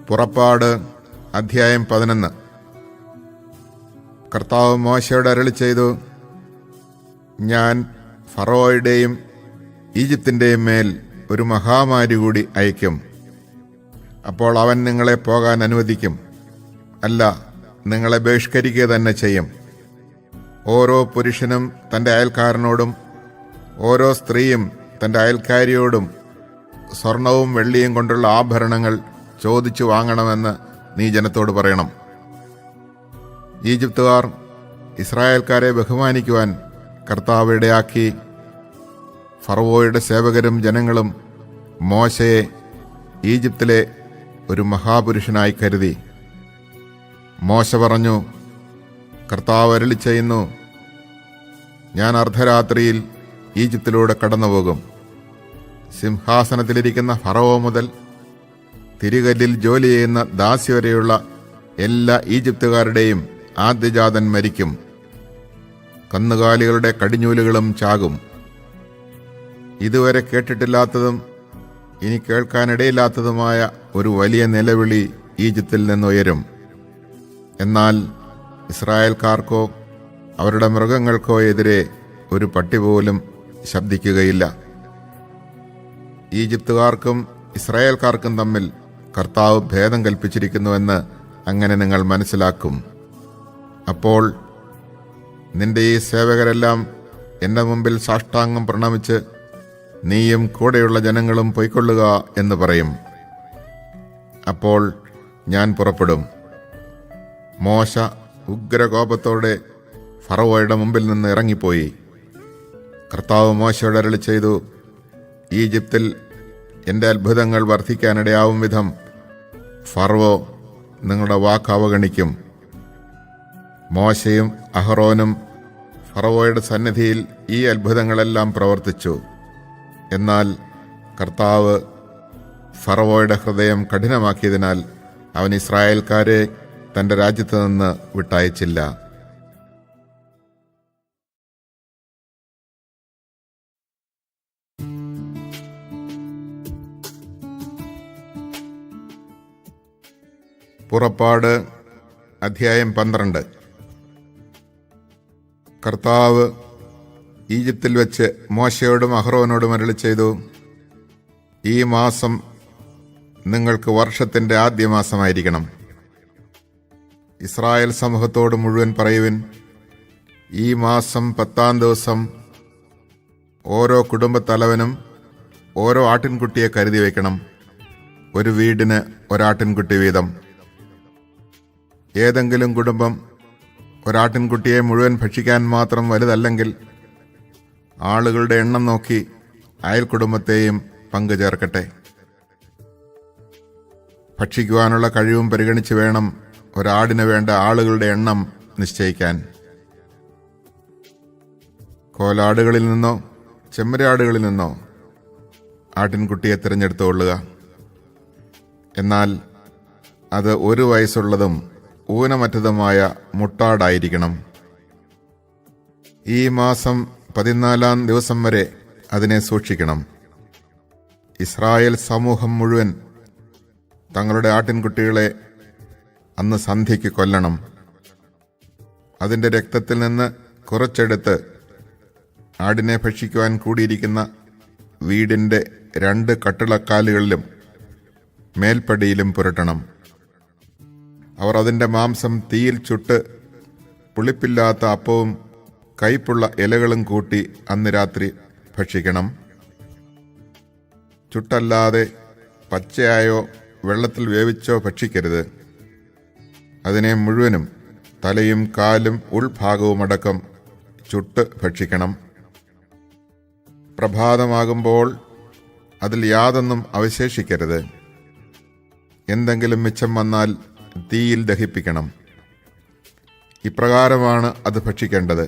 പുറപ്പാട് അധ്യായം 11. കർത്താവ് മോശയോട് അരുളിച്ചെയ്തു, ഞാൻ ഫറവോയുടെയും ഈജിപ്തിൻ്റെയും മേൽ ഒരു മഹാമാരി കൂടി അയക്കും. അപ്പോൾ അവൻ നിങ്ങളെ പോകാൻ അനുവദിക്കും, അല്ല, നിങ്ങളെ ബഹിഷ്കരിക്കുക തന്നെ ചെയ്യും. ഓരോ പുരുഷനും തൻ്റെ അയൽക്കാരനോടും ഓരോ സ്ത്രീയും തൻ്റെ അയൽക്കാരിയോടും സ്വർണവും വെള്ളിയും കൊണ്ടുള്ള ആഭരണങ്ങൾ ചോദിച്ചു വാങ്ങണമെന്ന് നീ ജനത്തോട് പറയണം. ഈജിപ്തുകാർ ഇസ്രായേൽക്കാരെ ബഹുമാനിക്കുവാൻ കർത്താവ് ഇടയാക്കി. ഫറവോയുടെ സേവകരും ജനങ്ങളും മോശയെ ഈജിപ്തിലെ ഒരു മഹാപുരുഷനായി കരുതി. മോശ പറഞ്ഞു, കർത്താവ് അരുളിച്ചെയ്യുന്നു, ഞാൻ അർദ്ധരാത്രിയിൽ ഈജിപ്തിലൂടെ കടന്നുപോകും. സിംഹാസനത്തിലിരിക്കുന്ന ഫറവോ മുതൽ തിരികല്ലിൽ ജോലി ചെയ്യുന്ന ദാസി വരെയുള്ള എല്ലാ ഈജിപ്തുകാരുടെയും ആദ്യജാതൻ മരിക്കും. കന്നുകാലികളുടെ കടിഞ്ഞൂലുകളും ചാകും. ഇതുവരെ കേട്ടിട്ടില്ലാത്തതും ഇനി കേൾക്കാനിടയില്ലാത്തതുമായ ഒരു വലിയ നിലവിളി ഈജിപ്തിൽ നിന്നുയരും. എന്നാൽ ഇസ്രായേൽക്കാർക്കോ അവരുടെ മൃഗങ്ങൾക്കോ എതിരെ ഒരു പട്ടി പോലും ശബ്ദിക്കുകയില്ല. ഈജിപ്തുകാർക്കും ഇസ്രായേൽക്കാർക്കും തമ്മിൽ കർത്താവ് ഭേദം കൽപ്പിച്ചിരിക്കുന്നുവെന്ന് അങ്ങനെ നിങ്ങൾ മനസ്സിലാക്കും. അപ്പോൾ നിന്റെ ഈ സേവകരെല്ലാം എൻ്റെ മുമ്പിൽ സാഷ്ടാംഗം പ്രണമിച്ച്, നീയും കൂടെയുള്ള ജനങ്ങളും പൊയ്ക്കൊള്ളുക എന്ന് പറയും. അപ്പോൾ ഞാൻ പുറപ്പെടും. മോശ ഉഗ്രകോപത്തോടെ ഫറവോയുടെ മുമ്പിൽ നിന്ന് ഇറങ്ങിപ്പോയി. കർത്താവ് മോശയോട് അരുളിച്ചെയ്തു, ഈജിപ്തിൽ എൻ്റെ അത്ഭുതങ്ങൾ വർദ്ധിക്കാനിടയാവും വിധം ഫറവോ നിങ്ങളുടെ വാക്ക് അവഗണിക്കും. മോശയും അഹറോനും ഫറവോയുടെ സന്നിധിയിൽ ഈ അത്ഭുതങ്ങളെല്ലാം പ്രവർത്തിച്ചു. എന്നാൽ കർത്താവ് ഫറവോയുടെ ഹൃദയം കഠിനമാക്കിയതിനാൽ അവൻ ഇസ്രായേൽക്കാരെ തൻ്റെ രാജ്യത്ത് നിന്ന് വിട്ടയച്ചില്ല. പുറപ്പാട് അധ്യായം 12. കർത്താവ് ഈജിപ്തിൽ വെച്ച് മോശയോടും അഹ്റോനോടും അരുളിച്ചെയ്തു, ഈ മാസം നിങ്ങൾക്ക് വർഷത്തിൻ്റെ ആദ്യ മാസമായിരിക്കണം. ഇസ്രായേൽ സമൂഹത്തോട് മുഴുവൻ പറയുവിൻ, ഈ മാസം 10-ാം ദിവസം ഓരോ കുടുംബത്തലവനും ഓരോ ആട്ടിൻകുട്ടിയെ കരുതി വയ്ക്കണം. ഒരു വീടിന് ഒരാട്ടിൻകുട്ടി വീതം. ഏതെങ്കിലും കുടുംബം ഒരാട്ടിൻകുട്ടിയെ മുഴുവൻ ഭക്ഷിക്കാൻ മാത്രം വലുതല്ലെങ്കിൽ ആളുകളുടെ എണ്ണം നോക്കി അയൽ കുടുംബത്തെയും പങ്കു ചേർക്കട്ടെ. ഭക്ഷിക്കുവാനുള്ള കഴിവും പരിഗണിച്ച് വേണം ഒരാടിന് വേണ്ട ആളുകളുടെ എണ്ണം നിശ്ചയിക്കാൻ. കോലാടുകളിൽ നിന്നോ ചെമ്മരിയാടുകളിൽ നിന്നോ ആട്ടിൻകുട്ടിയെ തിരഞ്ഞെടുത്തുകൊള്ളുക. എന്നാൽ അത് 1 വയസ്സുള്ളതും ഊനമറ്റതുമായ മുട്ടാടായിരിക്കണം. ഈ മാസം 14-ാം ദിവസം വരെ അതിനെ സൂക്ഷിക്കണം. ഇസ്രായേൽ സമൂഹം മുഴുവൻ തങ്ങളുടെ ആട്ടിൻകുട്ടികളെ അന്ന് സന്ധ്യയ്ക്ക് കൊല്ലണം. അതിൻ്റെ രക്തത്തിൽ നിന്ന് കുറച്ചെടുത്ത് ആടിനെ ഭക്ഷിക്കുവാൻ കൂടിയിരിക്കുന്ന വീടിൻ്റെ 2 കട്ടിളക്കാലുകളിലും മേൽപ്പടിയിലും പുരട്ടണം. അവർ അതിൻ്റെ മാംസം തീയിൽ ചുട്ട് പുളിപ്പില്ലാത്ത അപ്പവും കയ്പുള്ള ഇലകളും കൂട്ടി അന്ന് രാത്രി ഭക്ഷിക്കണം. ചുട്ടല്ലാതെ പച്ചയായോ വെള്ളത്തിൽ വേവിച്ചോ ഭക്ഷിക്കരുത്. അതിനെ മുഴുവനും തലയും കാലും ഉൾഭാഗവുമടക്കം ചുട്ട് ഭക്ഷിക്കണം. പ്രഭാതമാകുമ്പോൾ അതിൽ യാതൊന്നും അവശേഷിക്കരുത്. എന്തെങ്കിലും മിച്ചം വന്നാൽ തീയിൽ ദഹിപ്പിക്കണം. ഇപ്രകാരമാണ് അത് ഭക്ഷിക്കേണ്ടത്.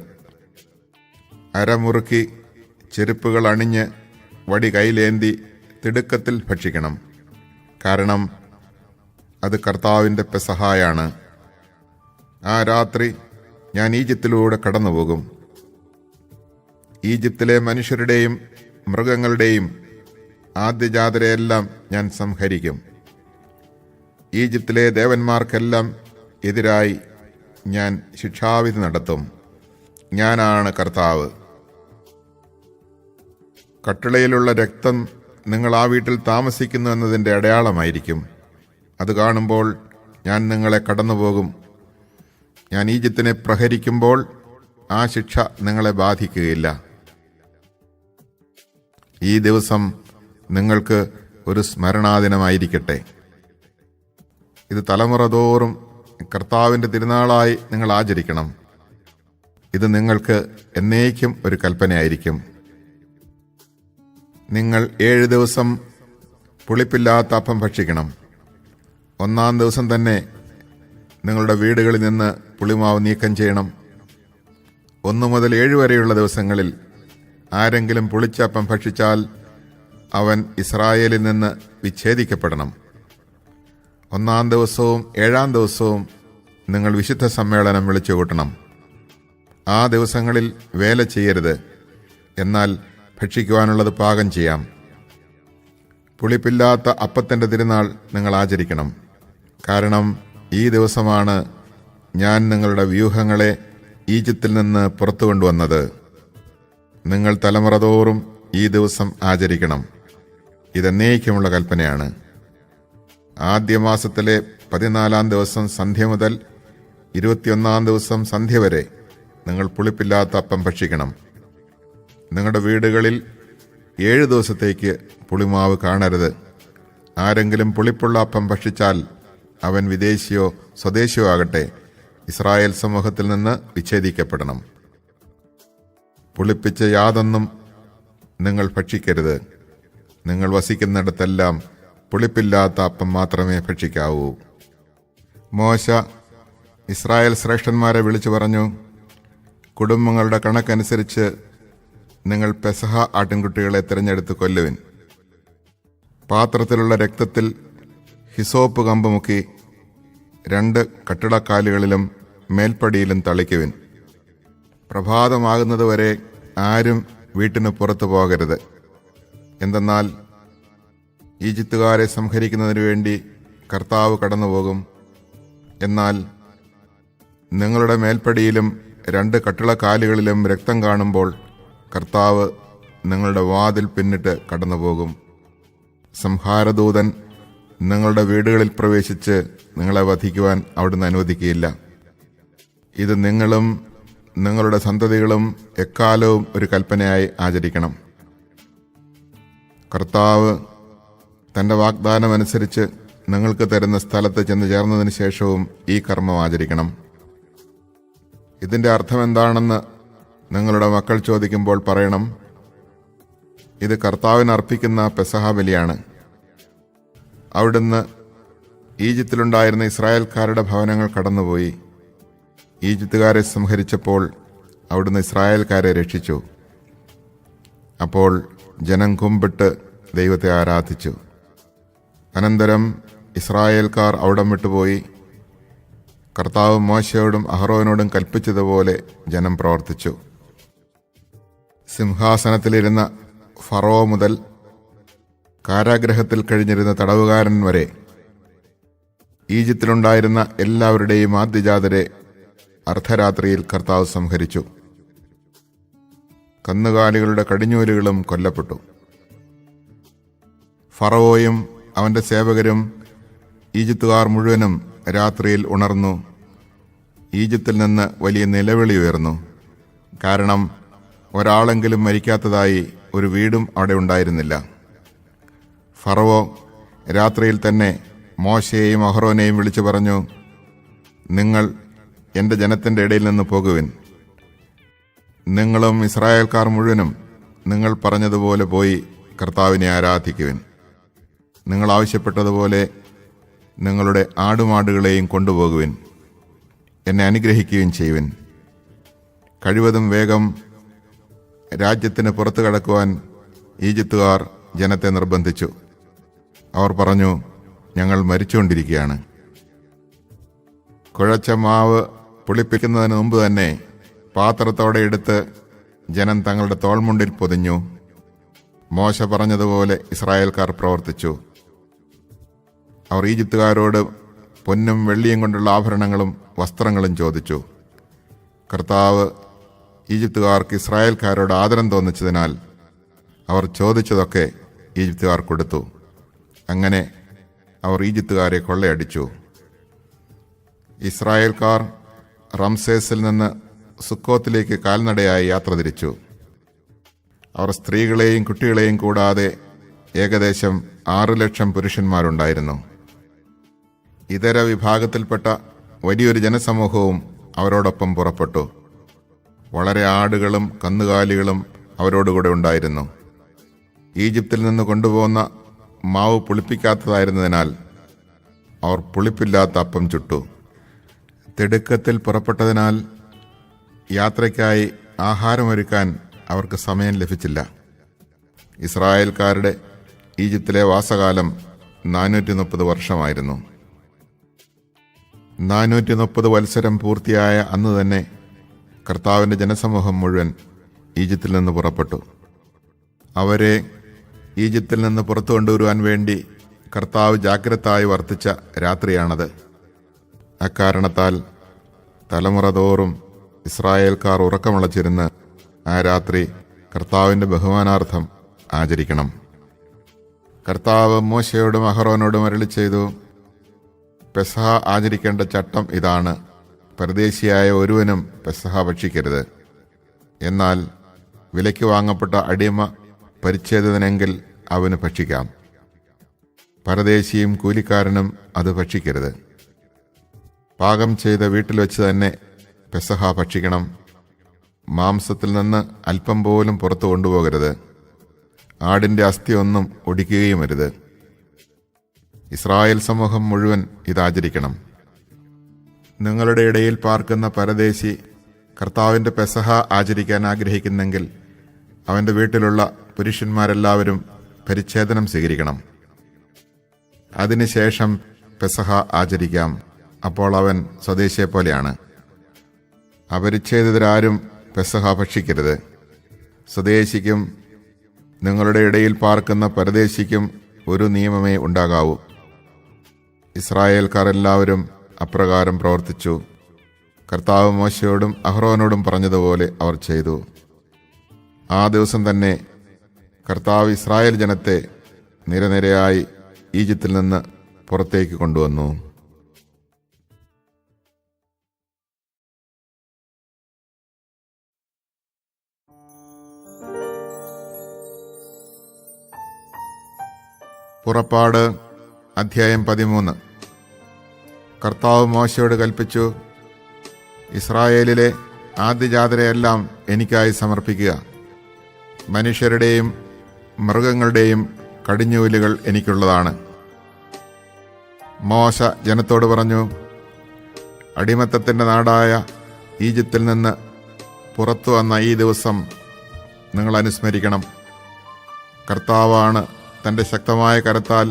അരമുറുക്കി ചെരുപ്പുകൾ അണിഞ്ഞ് വടി കൈലേന്തി തിടുക്കത്തിൽ ഭക്ഷിക്കണം. കാരണം അത് കർത്താവിൻ്റെ പെസഹായാണ്. ആ രാത്രി ഞാൻ ഈജിപ്തിലൂടെ കടന്നുപോകും. ഈജിപ്തിലെ മനുഷ്യരുടെയും മൃഗങ്ങളുടെയും ആദ്യജാതരെയെല്ലാം ഞാൻ സംഹരിക്കും. ഈജിപ്തിലെ ദേവന്മാർക്കെല്ലാം എതിരായി ഞാൻ ശിക്ഷാവിധി നടത്തും. ഞാനാണ് കർത്താവ്. കട്ടിളയിലുള്ള രക്തം നിങ്ങൾ ആ വീട്ടിൽ താമസിക്കുന്നു എന്നതിൻ്റെ അടയാളമായിരിക്കും. അത് കാണുമ്പോൾ ഞാൻ നിങ്ങളെ കടന്നുപോകും. ഞാൻ ഈജിപ്തിനെ പ്രഹരിക്കുമ്പോൾ ആ ശിക്ഷ നിങ്ങളെ ബാധിക്കുകയില്ല. ഈ ദിവസം നിങ്ങൾക്ക് ഒരു സ്മരണാദിനമായിരിക്കട്ടെ. ഇത് തലമുറ തോറും കർത്താവിൻ്റെ തിരുനാളായി നിങ്ങൾ ആചരിക്കണം. ഇത് നിങ്ങൾക്ക് എന്നേക്കും ഒരു കൽപ്പനയായിരിക്കും. നിങ്ങൾ 7 ദിവസം പുളിപ്പില്ലാത്ത അപ്പം ഭക്ഷിക്കണം. 1-ാം ദിവസം തന്നെ നിങ്ങളുടെ വീടുകളിൽ നിന്ന് പുളിമാവ് നീക്കം ചെയ്യണം. 1 മുതൽ 7 വരെയുള്ള ദിവസങ്ങളിൽ ആരെങ്കിലും പുളിച്ച അപ്പം ഭക്ഷിച്ചാൽ അവൻ ഇസ്രായേലിൽ നിന്ന് വിച്ഛേദിക്കപ്പെടണം. 1-ാം ദിവസവും 7-ാം ദിവസവും നിങ്ങൾ വിശുദ്ധ സമ്മേളനം വിളിച്ചു കൂട്ടണം. ആ ദിവസങ്ങളിൽ വേല ചെയ്യരുത്, എന്നാൽ ഭക്ഷിക്കുവാനുള്ളത് പാകം ചെയ്യാം. പുളിപ്പില്ലാത്ത അപ്പത്തിൻ്റെ തിരുനാൾ നിങ്ങൾ ആചരിക്കണം. കാരണം ഈ ദിവസമാണ് ഞാൻ നിങ്ങളുടെ വ്യൂഹങ്ങളെ ഈജിപ്തിൽ നിന്ന് പുറത്തു കൊണ്ടുവന്നത്. നിങ്ങൾ തലമുറ തോറും ഈ ദിവസം ആചരിക്കണം. ഇതെന്നേക്കുമുള്ള കൽപ്പനയാണ്. ആദ്യ മാസത്തിലെ 14-ാം ദിവസം സന്ധ്യ മുതൽ 21-ാം ദിവസം സന്ധ്യ വരെ നിങ്ങൾ പുളിപ്പില്ലാത്ത അപ്പം ഭക്ഷിക്കണം. നിങ്ങളുടെ വീടുകളിൽ 7 ദിവസത്തേക്ക് പുളിമാവ് കാണരുത്. ആരെങ്കിലും പുളിപ്പുള്ള അപ്പം ഭക്ഷിച്ചാൽ അവൻ വിദേശിയോ സ്വദേശിയോ ആകട്ടെ, ഇസ്രായേൽ സമൂഹത്തിൽ നിന്ന് വിച്ഛേദിക്കപ്പെടണം. പുളിപ്പിച്ച യാതൊന്നും നിങ്ങൾ ഭക്ഷിക്കരുത്. നിങ്ങൾ വസിക്കുന്നിടത്തെല്ലാം പുളിപ്പില്ലാത്ത അപ്പം മാത്രമേ ഭക്ഷിക്കാവൂ. മോശ ഇസ്രായേൽ ശ്രേഷ്ഠന്മാരെ വിളിച്ചു പറഞ്ഞു, കുടുംബങ്ങളുടെ കണക്കനുസരിച്ച് നിങ്ങൾ പെസഹ ആട്ടിൻകുട്ടികളെ തിരഞ്ഞെടുത്ത് കൊല്ലുവിൻ. പാത്രത്തിലുള്ള രക്തത്തിൽ ഹിസോപ്പ് കമ്പ് മുക്കി 2 കട്ടിടക്കാലുകളിലും മേൽപ്പടിയിലും തളിക്കുവിൻ. പ്രഭാതമാകുന്നതുവരെ ആരും വീട്ടിന് പുറത്തു പോകരുത്. എന്തെന്നാൽ ഈജിപ്തുകാരെ സംഹരിക്കുന്നതിനു വേണ്ടി കർത്താവ് കടന്നുപോകും. എന്നാൽ നിങ്ങളുടെ മേൽപ്പടിയിലും 2 കട്ടിളക്കാലുകളിലും രക്തം കാണുമ്പോൾ കർത്താവ് നിങ്ങളുടെ വാതിൽ പിന്നിട്ട് കടന്നുപോകും. സംഹാരദൂതൻ നിങ്ങളുടെ വീടുകളിൽ പ്രവേശിച്ച് നിങ്ങളെ വധിക്കുവാൻ അവിടുന്ന് അനുവദിക്കുകയില്ല. ഇത് നിങ്ങളും നിങ്ങളുടെ സന്തതികളും എക്കാലവും ഒരു കൽപ്പനയായി ആചരിക്കണം. കർത്താവ് തൻ്റെ വാഗ്ദാനമനുസരിച്ച് നിങ്ങൾക്ക് തരുന്ന സ്ഥലത്ത് ചെന്ന് ചേർന്നതിന് ശേഷവും ഈ കർമ്മം ആചരിക്കണം. ഇതിൻ്റെ അർത്ഥം എന്താണെന്ന് നിങ്ങളുടെ മക്കൾ ചോദിക്കുമ്പോൾ പറയണം, ഇത് കർത്താവിന് അർപ്പിക്കുന്ന പെസഹ ബലിയാണ്. അവിടുന്ന് ഈജിപ്തിലുണ്ടായിരുന്ന ഇസ്രായേൽക്കാരുടെ ഭവനങ്ങൾ കടന്നുപോയി. ഈജിപ്തുകാരെ സംഹരിച്ചപ്പോൾ അവിടുന്ന് ഇസ്രായേൽക്കാരെ രക്ഷിച്ചു. അപ്പോൾ ജനം കുമ്പിട്ട് ദൈവത്തെ ആരാധിച്ചു. അനന്തരം ഇസ്രായേൽക്കാർ അവിടം വിട്ടുപോയി. കർത്താവ് മോശയോടും അഹറോനോടും കൽപ്പിച്ചതുപോലെ ജനം പ്രവർത്തിച്ചു. സിംഹാസനത്തിലിരുന്ന ഫറോ മുതൽ കാരാഗ്രഹത്തിൽ കഴിഞ്ഞിരുന്ന തടവുകാരൻ വരെ ഈജിപ്തിലുണ്ടായിരുന്ന എല്ലാവരുടെയും ആദ്യജാതരെ അർദ്ധരാത്രിയിൽ കർത്താവ് സംഹരിച്ചു. കന്നുകാലികളുടെ കടിഞ്ഞൂലുകളും കൊല്ലപ്പെട്ടു. ഫറവോയും അവന്റെ സേവകരും ഈജിപ്തുകാർ മുഴുവനും രാത്രിയിൽ ഉണർന്നു. ഈജിപ്തിൽ നിന്ന് വലിയ നിലവിളി ഉയർന്നു. കാരണം ഒരാളെങ്കിലും മരിക്കാത്തതായി ഒരു വീടും അവിടെ ഉണ്ടായിരുന്നില്ല. ഫറവോ രാത്രിയിൽ തന്നെ മോശയെയും അഹ്റോനെയും വിളിച്ചു പറഞ്ഞു, നിങ്ങൾ എൻ്റെ ജനത്തിൻ്റെ ഇടയിൽ നിന്ന് പോകുവിൻ. നിങ്ങളും ഇസ്രായേൽക്കാർ മുഴുവനും നിങ്ങൾ പറഞ്ഞതുപോലെ പോയി കർത്താവിനെ ആരാധിക്കുവിൻ. നിങ്ങൾ ആവശ്യപ്പെട്ടതുപോലെ നിങ്ങളുടെ ആടുമാടുകളെയും കൊണ്ടുപോകുവിൻ. എന്നെ അനുഗ്രഹിക്കുകയും ചെയ്യുവിൻ. കഴിവതും വേഗം രാജ്യത്തിന് പുറത്തു കടക്കുവാൻ ഈജിപ്തുകാർ ജനത്തെ നിർബന്ധിച്ചു. അവർ പറഞ്ഞു, ഞങ്ങൾ മരിച്ചുകൊണ്ടിരിക്കുകയാണ്. കുഴച്ച മാവ് പുളിപ്പിക്കുന്നതിന് മുമ്പ് തന്നെ പാത്രത്തോടെ എടുത്ത് ജനം തങ്ങളുടെ തോൾമുണ്ടിൽ പൊതിഞ്ഞു. മോശ പറഞ്ഞതുപോലെ ഇസ്രായേൽക്കാർ പ്രവർത്തിച്ചു. അവർ ഈജിപ്തുകാരോട് പൊന്നും വെള്ളിയും കൊണ്ടുള്ള ആഭരണങ്ങളും വസ്ത്രങ്ങളും ചോദിച്ചു. കർത്താവ് ഈജിപ്തുകാർക്ക് ഇസ്രായേൽക്കാരോട് ആദരം തോന്നിച്ചതിനാൽ അവർ ചോദിച്ചതൊക്കെ ഈജിപ്തുകാർ കൊടുത്തു. അങ്ങനെ അവർ ഈജിപ്തുകാരെ കൊള്ളയടിച്ചു. ഇസ്രായേൽക്കാർ റംസേസിൽ നിന്ന് സുക്കോത്തിലേക്ക് കാൽനടയായി യാത്ര തിരിച്ചു. അവർ സ്ത്രീകളെയും കുട്ടികളെയും കൂടാതെ ഏകദേശം 6,00,000 പുരുഷന്മാരുണ്ടായിരുന്നു. ഇതര വിഭാഗത്തിൽപ്പെട്ട വലിയൊരു ജനസമൂഹവും അവരോടൊപ്പം പുറപ്പെട്ടു. വളരെ ആടുകളും കന്നുകാലികളും അവരോടുകൂടെ ഉണ്ടായിരുന്നു. ഈജിപ്തിൽ നിന്ന് കൊണ്ടുപോകുന്ന മാവ് പുളിപ്പിക്കാത്തതായിരുന്നതിനാൽ അവർ പുളിപ്പില്ലാത്ത അപ്പം ചുട്ടു. തിടുക്കത്തിൽ പുറപ്പെട്ടതിനാൽ യാത്രയ്ക്കായി ആഹാരമൊരുക്കാൻ അവർക്ക് സമയം ലഭിച്ചില്ല. ഇസ്രായേൽക്കാരുടെ ഈജിപ്തിലെ വാസകാലം 430 വർഷമായിരുന്നു. 430 വത്സരം പൂർത്തിയായ അന്ന് തന്നെ കർത്താവിൻ്റെ ജനസമൂഹം മുഴുവൻ ഈജിപ്തിൽ നിന്ന് പുറപ്പെട്ടു. അവരെ ഈജിപ്തിൽ നിന്ന് പുറത്തു കൊണ്ടുവരുവാൻ വേണ്ടി കർത്താവ് ജാഗ്രതയായി വർത്തിച്ച രാത്രിയാണത്. അക്കാരണത്താൽ തലമുറ തോറും ഇസ്രായേൽക്കാർ ഉറക്കമുളച്ചിരുന്ന് ആ രാത്രി കർത്താവിൻ്റെ ബഹുമാനാർത്ഥം ആചരിക്കണം. കർത്താവ് മോശയോടും അഹറോനോടും അരുളി ചെയ്തു, പെസഹ ആചരിക്കേണ്ട ചട്ടം ഇതാണ്: പരദേശിയായ ഒരുവനും പെസഹ ഭക്ഷിക്കരുത്. എന്നാൽ വിലയ്ക്ക് വാങ്ങപ്പെട്ട അടിമ പരിച്ഛേദിതനെങ്കിൽ അവന് ഭക്ഷിക്കാം. പരദേശിയും കൂലിക്കാരനും അത് ഭക്ഷിക്കരുത്. പാകം ചെയ്ത വീട്ടിൽ വെച്ച് തന്നെ പെസഹ ഭക്ഷിക്കണം. മാംസത്തിൽ നിന്ന് അല്പം പോലും പുറത്തു കൊണ്ടുപോകരുത്. ആടിൻ്റെ അസ്ഥിയൊന്നും ഒടിക്കുകയും അരുത്. ഇസ്രായേൽ സമൂഹം മുഴുവൻ ഇതാചരിക്കണം. നിങ്ങളുടെ ഇടയിൽ പാർക്കുന്ന പരദേശി കർത്താവിൻ്റെ പെസഹ ആചരിക്കാൻ ആഗ്രഹിക്കുന്നെങ്കിൽ അവൻ്റെ വീട്ടിലുള്ള പുരുഷന്മാരെല്ലാവരും പരിച്ഛേദനം സ്വീകരിക്കണം. അതിനുശേഷം പെസഹ ആചരിക്കാം. അപ്പോൾ അവൻ സ്വദേശിയെപ്പോലെയാണ്. അപരിച്ഛേദിതരാരും പെസഹ ഭക്ഷിക്കരുത്. സ്വദേശിക്കും നിങ്ങളുടെ ഇടയിൽ പാർക്കുന്ന പരദേശിക്കും ഒരു നിയമമേ ഉണ്ടാകാവൂ. ഇസ്രായേൽക്കാർ എല്ലാവരും അപ്രകാരം പ്രവർത്തിച്ചു. കർത്താവ് മോശയോടും അഹ്റോനോടും പറഞ്ഞതുപോലെ അവർ ചെയ്തു. ആ ദിവസം തന്നെ കർത്താവ് ഇസ്രായേൽ ജനത്തെ നിരനിരയായി ഈജിപ്തിൽ നിന്ന് പുറത്തേക്ക് കൊണ്ടുവന്നു. പുറപ്പാട് അധ്യായം 13. കർത്താവ് മോശയോട് കൽപ്പിച്ചു, ഇസ്രായേലിലെ ആദ്യജാതരെയെല്ലാം എനിക്കായി സമർപ്പിക്കുക. മനുഷ്യരുടെയും മൃഗങ്ങളുടെയും കടിഞ്ഞൂലുകൾ എനിക്കുള്ളതാണ്. മോശ ജനത്തോട് പറഞ്ഞു, അടിമത്തത്തിൻ്റെ നാടായ ഈജിപ്തിൽ നിന്ന് പുറത്തു വന്ന ഈ ദിവസം നിങ്ങൾ അനുസ്മരിക്കണം. കർത്താവാണ് തൻ്റെ ശക്തമായ കരത്താൽ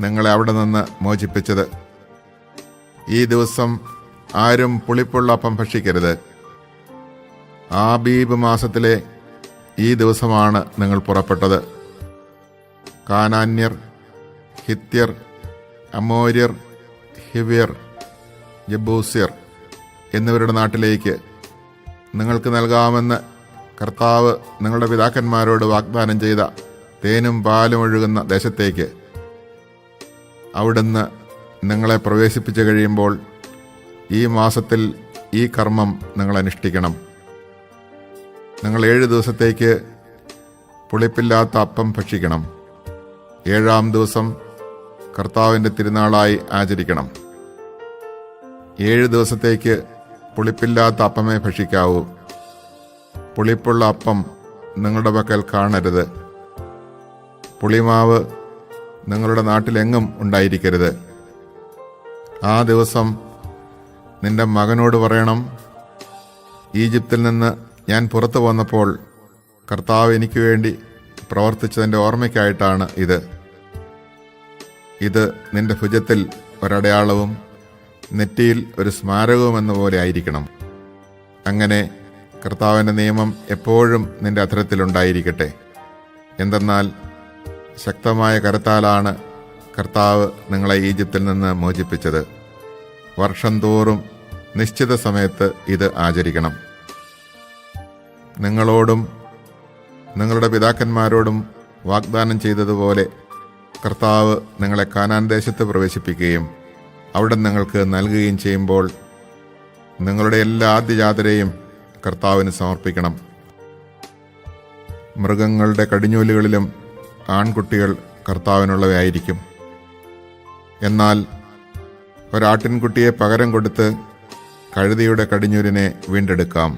നിങ്ങളെ അവിടെ നിന്ന് മോചിപ്പിച്ചത്. ഈ ദിവസം ആരും പുളിപ്പുള്ള അപ്പം ഭക്ഷിക്കരുത്. ആബീബ് മാസത്തിലെ ഈ ദിവസമാണ് നിങ്ങൾ പുറപ്പെട്ടത്. കാനാന്യർ, ഹിത്യർ, അമോര്യർ, ഹിവ്യർ, യെബൂസ്യർ എന്നിവരുടെ നാട്ടിലേക്ക് നിങ്ങൾക്ക് നൽകാമെന്ന് കർത്താവ് നിങ്ങളുടെ പിതാക്കന്മാരോട് വാഗ്ദാനം ചെയ്ത തേനും പാലും ഒഴുകുന്ന ദേശത്തേക്ക് അവിടുന്ന് നിങ്ങളെ പ്രവേശിപ്പിച്ചു കഴിയുമ്പോൾ ഈ മാസത്തിൽ ഈ കർമ്മം നിങ്ങൾ അനുഷ്ഠിക്കണം. നിങ്ങൾ 7 ദിവസത്തേക്ക് പുളിപ്പില്ലാത്ത അപ്പം ഭക്ഷിക്കണം. 7-ാം ദിവസം കർത്താവിൻ്റെ തിരുനാളായി ആചരിക്കണം. 7 ദിവസത്തേക്ക് പുളിപ്പില്ലാത്ത അപ്പമേ ഭക്ഷിക്കാവൂ. പുളിപ്പുള്ള അപ്പം നിങ്ങളുടെ പക്കൽ കാണരുത്. പുളിമാവ് നിങ്ങളുടെ നാട്ടിലെങ്ങും ഉണ്ടായിരിക്കരുത്. ആ ദിവസം നിന്റെ മകനോട് പറയണം, ഈജിപ്തിൽ നിന്ന് ഞാൻ പുറത്തു വന്നപ്പോൾ കർത്താവ് എനിക്ക് വേണ്ടി പ്രവർത്തിച്ചതിൻ്റെ ഓർമ്മയ്ക്കായിട്ടാണ് ഇത്. ഇത് നിന്റെ ഭുജത്തിൽ ഒരടയാളവും നെറ്റിയിൽ ഒരു സ്മാരകവും എന്ന പോലെ ആയിരിക്കണം. അങ്ങനെ കർത്താവിൻ്റെ നിയമം എപ്പോഴും നിന്റെ അധരത്തിലുണ്ടായിരിക്കട്ടെ. എന്തെന്നാൽ ശക്തമായ കരത്താലാണ് കർത്താവ് നിങ്ങളെ ഈജിപ്തിൽ നിന്ന് മോചിപ്പിച്ചത്. വർഷം തോറും നിശ്ചിത സമയത്ത് ഇത് ആചരിക്കണം. നിങ്ങളോടും നിങ്ങളുടെ പിതാക്കന്മാരോടും വാഗ്ദാനം ചെയ്തതുപോലെ കർത്താവ് നിങ്ങളെ കാനാൻ ദേശത്ത് പ്രവേശിപ്പിക്കുകയും അവിടെ നിങ്ങൾക്ക് നൽകുകയും ചെയ്യുമ്പോൾ നിങ്ങളുടെ എല്ലാ ആദ്യജാതരെയും കർത്താവിന് സമർപ്പിക്കണം. മൃഗങ്ങളുടെ കടിഞ്ഞൂലുകളിലും ആൺകുട്ടികൾ കർത്താവിനുള്ളവയായിരിക്കും. എന്നാൽ ഒരാട്ടിൻകുട്ടിയെ പകരം കൊടുത്ത് കഴുതയുടെ കടിഞ്ഞൂലിനെ വീണ്ടെടുക്കാം.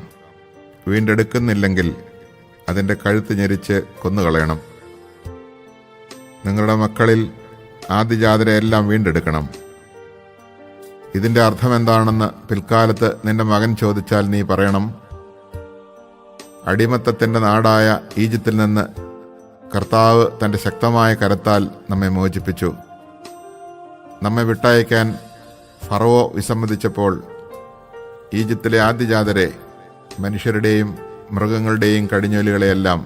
വീണ്ടെടുക്കുന്നില്ലെങ്കിൽ അതിൻ്റെ കഴുത്ത് ഞെരിച്ച് കൊന്നുകളയണം. നിങ്ങളുടെ മക്കളിൽ ആദ്യജാതരെ എല്ലാം വീണ്ടെടുക്കണം. ഇതിൻ്റെ അർത്ഥം എന്താണെന്ന് പിൽക്കാലത്ത് നിന്റെ മകൻ ചോദിച്ചാൽ നീ പറയണം, അടിമത്തത്തിൻ്റെ നാടായ ഈജിപ്തിൽ നിന്ന് കർത്താവ് തൻ്റെ ശക്തമായ കരത്താൽ നമ്മെ മോചിപ്പിച്ചു. നമ്മെ വിട്ടയക്കാൻ ഫറവോ വിസമ്മതിച്ചപ്പോൾ ഈജിപ്തിലെ ആദ്യജാതരെ, മനുഷ്യരുടെയും മൃഗങ്ങളുടെയും കടിഞ്ഞൂലുകളെയെല്ലാം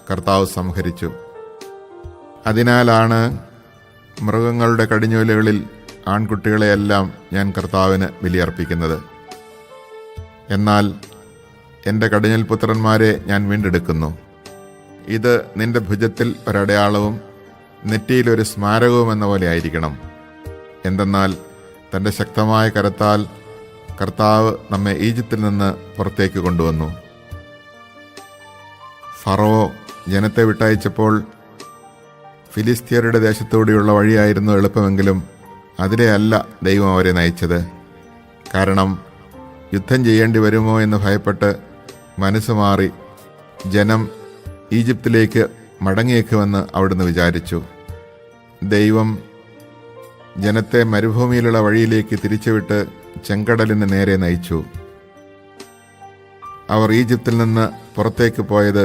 കർത്താവ് സംഹരിച്ചു. അതിനാലാണ് മൃഗങ്ങളുടെ കടിഞ്ഞൂലുകളിൽ ആൺകുട്ടികളെയെല്ലാം ഞാൻ കർത്താവിന് ബലിയർപ്പിക്കുന്നത്. എന്നാൽ എൻ്റെ കടിഞ്ഞൂൽ പുത്രന്മാരെ ഞാൻ വീണ്ടെടുക്കുന്നു. ഇത് നിന്റെ ഭുജത്തിൽ ഒരടയാളവും നെറ്റിയിലൊരു സ്മാരകവും എന്ന പോലെ ആയിരിക്കണം. എന്തെന്നാൽ തൻ്റെ ശക്തമായ കരത്താൽ കർത്താവ് നമ്മെ ഈജിപ്തിൽ നിന്ന് പുറത്തേക്ക് കൊണ്ടുവന്നു. ഫറവോ ജനത്തെ വിട്ടയച്ചപ്പോൾ ഫിലിസ്ത്യരുടെ ദേശത്തോടെയുള്ള വഴിയായിരുന്നു എളുപ്പമെങ്കിലും അതിലെയല്ല ദൈവം അവരെ നയിച്ചത്. കാരണം യുദ്ധം ചെയ്യേണ്ടി വരുമോ എന്ന് ഭയപ്പെട്ട് മനസ്സ് മാറി ജനം ഈജിപ്തിലേക്ക് മടങ്ങിയേക്കുമെന്ന് അവിടുന്ന് വിചാരിച്ചു. ദൈവം ജനത്തെ മരുഭൂമിയിലുള്ള വഴിയിലേക്ക് തിരിച്ചുവിട്ട് ചെങ്കടലിന് നേരെ നയിച്ചു. അവർ ഈജിപ്തിൽ നിന്ന് പുറത്തേക്ക് പോയത്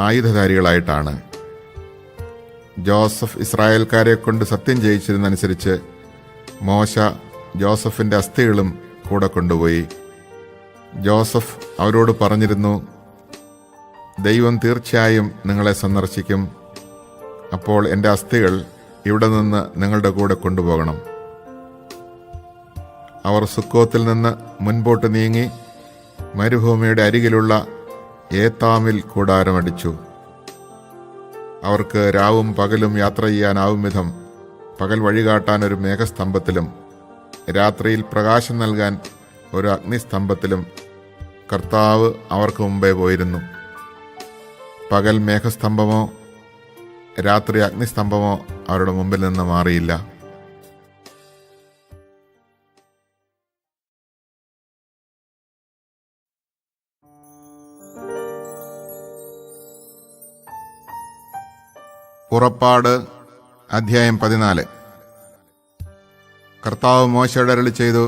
ആയുധധാരികളായിട്ടാണ്. ജോസഫ് ഇസ്രായേൽക്കാരെ കൊണ്ട് സത്യം ചെയ്യിച്ചതിനനുസരിച്ച് മോശ ജോസഫിൻ്റെ അസ്ഥികളും കൂടെ കൊണ്ടുപോയി. ജോസഫ് അവരോട് പറഞ്ഞിരുന്നു, ദൈവം തീർച്ചയായും നിങ്ങളെ സന്ദർശിക്കും. അപ്പോൾ എൻ്റെ അസ്ഥികൾ ഇവിടെ നിന്ന് നിങ്ങളുടെ കൂടെ കൊണ്ടുപോകണം. അവർ സുക്കോത്തിൽ നിന്ന് മുൻപോട്ട് നീങ്ങി മരുഭൂമിയുടെ അരികിലുള്ള ഏത്താമിൽ കൂടാരമടിച്ചു. അവർക്ക് രാവും പകലും യാത്ര ചെയ്യാനാവും വിധം പകൽ വഴികാട്ടാൻ ഒരു മേഘസ്തംഭത്തിലും രാത്രിയിൽ പ്രകാശം നൽകാൻ ഒരു അഗ്നിസ്തംഭത്തിലും കർത്താവ് അവർക്ക് മുമ്പേ പോയിരുന്നു. പകൽ മേഘസ്തംഭമോ രാത്രി അഗ്നിസ്തംഭമോ അവരുടെ മുമ്പിൽ നിന്ന് മാറിയില്ല. പുറപ്പാട് അധ്യായം 14. കർത്താവ് മോശയോട് അരുളി ചെയ്തു,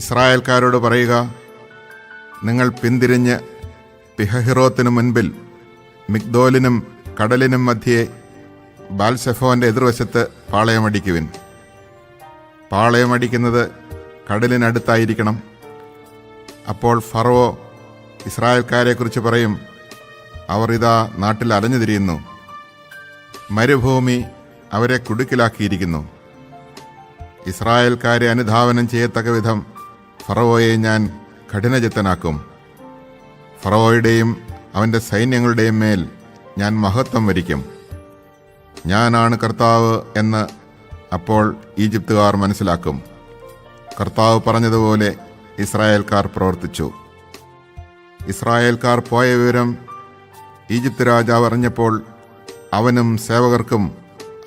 ഇസ്രായേൽക്കാരോട് പറയുക, നിങ്ങൾ പിന്തിരിഞ്ഞ് പിഹഹിറോത്തിനു മുൻപിൽ മിഗ്ദോലിനും കടലിനും മധ്യേ ബാൽസെഫോന്റെ എതിർവശത്ത് പാളയമടിക്കുവിൻ. പാളയമടിക്കുന്നത് കടലിനടുത്തായിരിക്കണം. അപ്പോൾ ഫറവോ ഇസ്രായേൽക്കാരെക്കുറിച്ച് പറയും, അവർ ഇതാ നാട്ടിൽ അലഞ്ഞു തിരിയുന്നു. മരുഭൂമി അവരെ കുടുക്കിലാക്കിയിരിക്കുന്നു. ഇസ്രായേൽക്കാരെ അനുധാവനം ചെയ്യത്തക്ക വിധം ഫറവോയെ ഞാൻ കഠിനചിത്തനാക്കും. ഫറവോയുടെയും അവൻ്റെ സൈന്യങ്ങളുടെയും മേൽ ഞാൻ മഹത്വം വരിക്കും. ഞാനാണ് കർത്താവ് എന്ന് അപ്പോൾ ഈജിപ്തുകാർ മനസ്സിലാക്കും. കർത്താവ് പറഞ്ഞതുപോലെ ഇസ്രായേൽക്കാർ പ്രവർത്തിച്ചു. ഇസ്രായേൽക്കാർ പോയ വിവരം ഈജിപ്ത് രാജാവ് അറിഞ്ഞപ്പോൾ അവനും സേവകർക്കും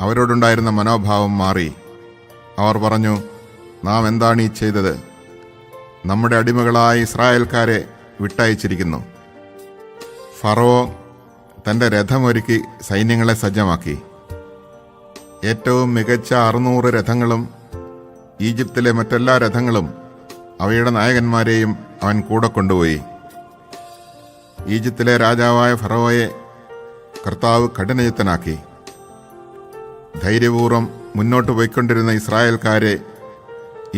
അവരോടുണ്ടായിരുന്ന മനോഭാവം മാറി. അവർ പറഞ്ഞു, നാം എന്താണ് ഈ ചെയ്തത്? നമ്മുടെ അടിമകളായ ഇസ്രായേൽക്കാരെ വിട്ടയച്ചിരിക്കുന്നു. ഫറവോ തൻ്റെ രഥമൊരുക്കി സൈന്യങ്ങളെ സജ്ജമാക്കി. ഏറ്റവും മികച്ച 600 രഥങ്ങളും ഈജിപ്തിലെ മറ്റെല്ലാ രഥങ്ങളും അവയുടെ നായകന്മാരെയും അവൻ കൂടെ കൊണ്ടുപോയി. ഈജിപ്തിലെ രാജാവായ ഫറവോയെ കർത്താവ് കഠിനചിത്തനാക്കി. ധൈര്യപൂർവ്വം മുന്നോട്ട് പോയിക്കൊണ്ടിരുന്ന ഇസ്രായേൽക്കാരെ